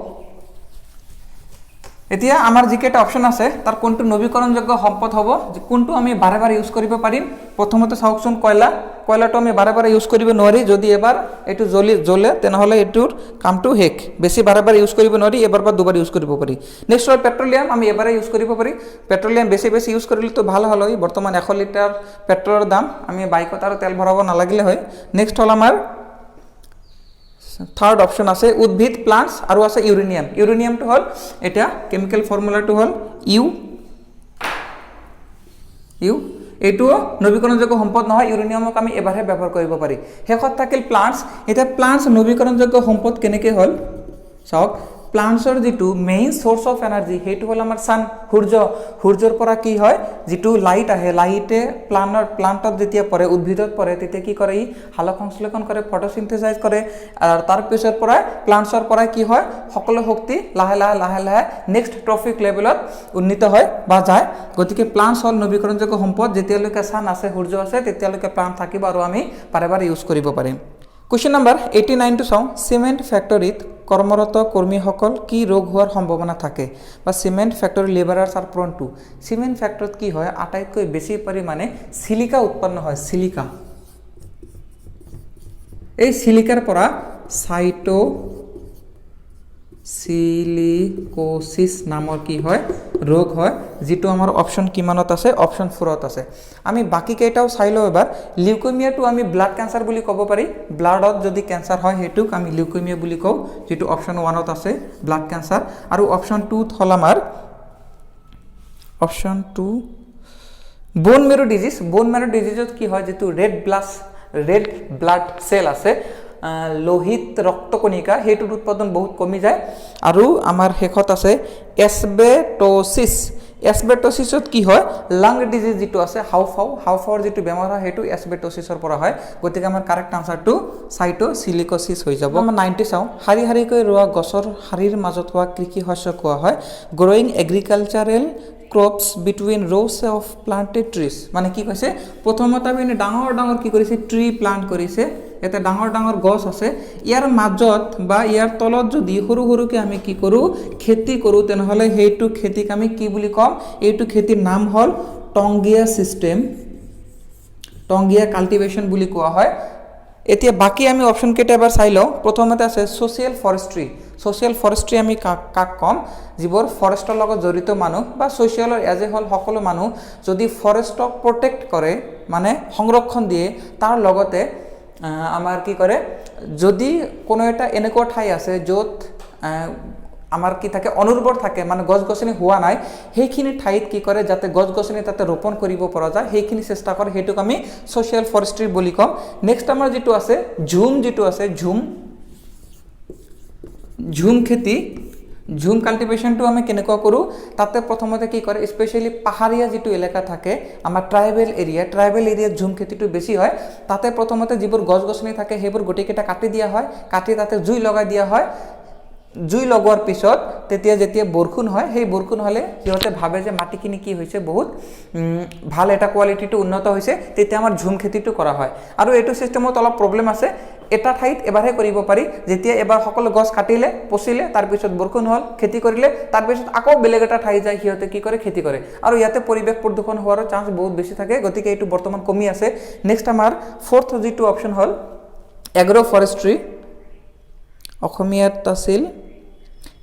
এতিয়া আমাৰ যিকেইটা অপশ্যন আছে তাৰ কোনটো নৱীকৰণযোগ্য সম্পদ হ'ব, কোনটো আমি বাৰে বাৰে ইউজ কৰিব পাৰিম। প্ৰথমতে চাওকচোন কয়লা। কয়লাটো আমি বাৰে বাৰে ইউজ কৰিব নোৱাৰি, যদি এবাৰ এইটো জ্বলে তেনেহ'লে এইটোৰ কামটো শেষ। বেছি বাৰে বাৰে ইউজ কৰিব নোৱাৰি, এবাৰ বা দুবাৰ ইউজ কৰিব পাৰি। নেক্সট হ'ল পেট্ৰলিয়াম, আমি এবাৰে ইউজ কৰিব পাৰি। পেট্ৰলিয়াম বেছি বেছি ইউজ কৰিলেতো ভাল হ'ল হয়। বৰ্তমান 100 লিটাৰ পেট্ৰলৰ দাম, আমি বাইকত আৰু তেল ভৰাব নালাগিলে হয়। নেক্সট হ'ল আমাৰ থাৰ্ড অপশ্যন আছে উদ্ভিদ প্লান্টছ আৰু আছে ইউৰেনিয়াম। ইউৰেনিয়ামটো হ'ল এতিয়া কেমিকেল ফৰ্মুলাটো হ'ল ইউ। এইটো নৱীকৰণযোগ্য সম্পদ নহয়, ইউৰেনিয়ামক আমি এবাৰহে ব্যৱহাৰ কৰিব পাৰি। শেষত থাকিল প্লান্টছ। এতিয়া প্লান্টছ নৱীকৰণযোগ্য সম্পদ কেনেকৈ হ'ল চাওক। প্লান্টছৰ যিটো মেইন চ'ৰ্চ অফ এনাৰ্জি সেইটো হ'ল আমাৰ ছান, সূৰ্য। সূৰ্যৰ পৰা কি হয়, যিটো লাইট আহে, লাইটে প্লান্টত যেতিয়া পৰে, উদ্ভিদত পৰে, তেতিয়া কি কৰে, ই সালোক সংশ্লেষণ কৰে, ফটোচিন্থেচাইজ কৰে। আৰু তাৰপিছৰ পৰাই প্লান্টছৰ পৰাই কি হয়, সকলো শক্তি লাহে লাহে লাহে লাহে নেক্সট ট্ৰফিক লেভেলত উন্নীত হয় বা যায়। গতিকে প্লান্টছ হ'ল নৱীকৰণযোগ্য সম্পদ। যেতিয়ালৈকে ছান আছে, সূৰ্য আছে, তেতিয়ালৈকে প্লান্ট থাকিব আৰু আমি বাৰে বাৰে ইউজ কৰিব পাৰিম। কুৱেশ্যন নম্বৰ 89টো চাওঁ। চিমেণ্ট ফেক্টৰীত কৰ্মৰত কৰ্মীসকল কি ৰোগ হোৱাৰ সম্ভাৱনা থাকে, বা cement factory labourers are prone to. Cement ফেক্টৰীত কি হয়, আটাইতকৈ বেছি পৰিমাণে চিলিকা উৎপন্ন হয়। চিলিকা, এই চিলিকাৰ পৰা সাইটোচিলিকোচিছ নামৰ কি হয়, ৰোগ হয়, যিটো আমাৰ অপশ্যন কিমানত আছে, অপশ্যন 4ত আছে। আমি বাকী কেইটাও চাই লওঁ এবাৰ। লিউকেমিয়াটো আমি ব্লাড কেঞ্চাৰ বুলি ক'ব পাৰি। ব্লাডত যদি কেঞ্চাৰ হয় সেইটোক আমি লিউকেমিয়া বুলি কওঁ, যিটো অপশ্যন 1ত আছে ব্লাড কেঞ্চাৰ। আৰু অপশ্যন 2ত হ'ল আমাৰ অপশ্যন 2 বোন মেৰো ডিজিজ। বোন মেৰো ডিজিজত কি হয়, যিটো ৰেড ব্লাড চেল আছে, লোহিত ৰক্তকণিকা, সেইটোৰ উৎপাদন বহুত কমি যায়। আৰু আমাৰ শেষত আছে এছবেট'চিছ। এছবেট'চিছত কি হয়, লাং ডিজিজ যিটো আছে, হাওঁফাওৰ যিটো বেমাৰ হয় সেইটো এছবেট'চিছৰ পৰা হয়। গতিকে আমাৰ কাৰেক্ট আনচাৰটো সাইটোচিলিকোচিছ হৈ যাব। আমাৰ 90 চাওঁ। শাৰী শাৰীকৈ ৰোৱা গছৰ শাৰীৰ মাজত হোৱা কৃষি শস্য কোৱা হয় growing agricultural crops between rows of planted trees. মানে কি কৈছে, প্ৰথমতে আমি ডাঙৰ ডাঙৰ কি কৰিছে, ট্ৰি প্লান্ট কৰিছে। ইয়াতে ডাঙৰ ডাঙৰ গছ আছে, ইয়াৰ মাজত বা ইয়াৰ তলত যদি সৰু সৰুকৈ আমি কি কৰোঁ, খেতি কৰোঁ, তেনেহ'লে সেইটো খেতিক আমি কি বুলি ক'ম, এইটো খেতিৰ নাম হ'ল টংগিয়া ছিষ্টেম, টংগিয়া কাল্টিভেশ্যন বুলি কোৱা হয়। এতিয়া বাকী আমি অপশ্যন কেইটা এবাৰ চাই লওঁ। প্ৰথমতে আছে ছ'চিয়েল ফৰেষ্ট্ৰি। ছ'চিয়েল ফৰেষ্ট্ৰি আমি কাক ক'ম, যিবোৰ ফৰেষ্টৰ লগত জড়িত মানুহ বা ছ'চিয়েলৰ এজে হ'ল সকলো মানুহ যদি ফৰেষ্টক প্ৰটেক্ট কৰে, মানে সংৰক্ষণ দিয়ে, তাৰ লগতে আমাৰ কি কৰে, যদি কোনো এটা এনেকুৱা ঠাই আছে য'ত আমাৰ কি থাকে, অনুৰ্বৰ থাকে, মানে গছ গছনি হোৱা নাই, সেইখিনি ঠাইত কি কৰে, যাতে গছ গছনি তাতে ৰোপণ কৰিব পৰা যায়, সেইখিনি চেষ্টা কৰে, সেইটোক আমি ছ'চিয়েল ফৰেষ্ট্ৰি বুলি ক'ম। নেক্সট আমাৰ যিটো আছে যিটো আছে ঝুম খেতি, ঝুম কাল্টিভেশ্যনটো আমি কেনেকুৱা কৰোঁ, তাতে প্ৰথমতে কি কৰে, স্পেচিয়েলি পাহাৰীয়া যিটো এলেকা থাকে, আমাৰ ট্ৰাইবেল এৰিয়াত ঝুম খেতিটো বেছি হয়। তাতে প্ৰথমতে যিবোৰ গছ গছনি থাকে সেইবোৰ গোটেইকেইটা কাটি দিয়া হয়, কাটি তাতে জুই লগাই দিয়া হয়। জুই লগোৱাৰ পিছত যেতিয়া বৰষুণ হয়, সেই বৰষুণ হ'লে সিহঁতে ভাবে যে মাটিখিনি কি হৈছে, বহুত ভাল এটা কোৱালিটিটো উন্নত হৈছে, তেতিয়া আমাৰ ঝুম খেতিটো কৰা হয়। আৰু এইটো ছিষ্টেমত অলপ প্ৰব্লেম আছে। এটা ঠাইত এবাৰহে কৰিব পাৰি, যেতিয়া এবাৰ সকলো গছ কাটিলে, পচিলে, তাৰপিছত বৰষুণ হ'ল, খেতি কৰিলে, তাৰপিছত আকৌ বেলেগ এটা ঠাই যায়, সিহঁতে কি কৰে, খেতি কৰে। আৰু ইয়াতে পৰিৱেশ প্ৰদূষণ হোৱাৰো চান্স বহুত বেছি থাকে, গতিকে এইটো বৰ্তমান কমি আছে। নেক্সট আমাৰ 4th যিটো অপশ্যন হ'ল এগ্ৰ' ফৰেষ্ট্ৰি, অসমীয়াত আছিল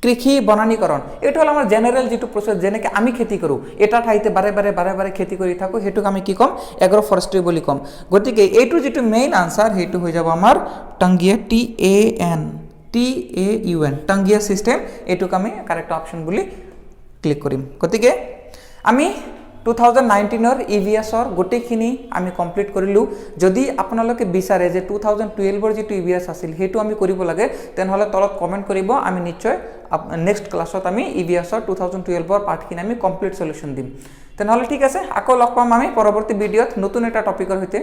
কৃষি বনানীকৰণ। এইটো হ'ল আমাৰ জেনেৰেল যিটো প্ৰচেছ, যেনেকৈ আমি খেতি কৰোঁ, এটা ঠাইতে বাৰে বাৰে খেতি কৰি থাকোঁ, সেইটোক আমি কি ক'ম, এগ্ৰ' ফৰেষ্ট্ৰি বুলি ক'ম। গতিকে এইটো যিটো মেইন আনচাৰ, সেইটো হৈ যাব আমাৰ টংগিয়া, TAUN, টংগিয়া ছিষ্টেম। এইটোক আমি কাৰেক্ট অপশ্যন বুলি ক্লিক কৰিম। গতিকে আমি 2019 EVS গোটেইখিনি আমি কমপ্লিট কৰিলোঁ যদি আপোনালোকে বিচাৰে যে 2012 যি EVS আছিল হেতু আমি কৰিব লাগে তেনহলে তলত কমেন্ট কৰিব আমি নিশ্চয় নেক্সট ক্লাছত আমি EVS 2012 পাৰ্টখিনি আমি কমপ্লিট সলিউশন দিম তেনহলে ঠিক আছে আকৌ লগ পাম আমি পৰৱৰ্তী ভিডিঅত নতুন এটা টপিকৰ সৈতে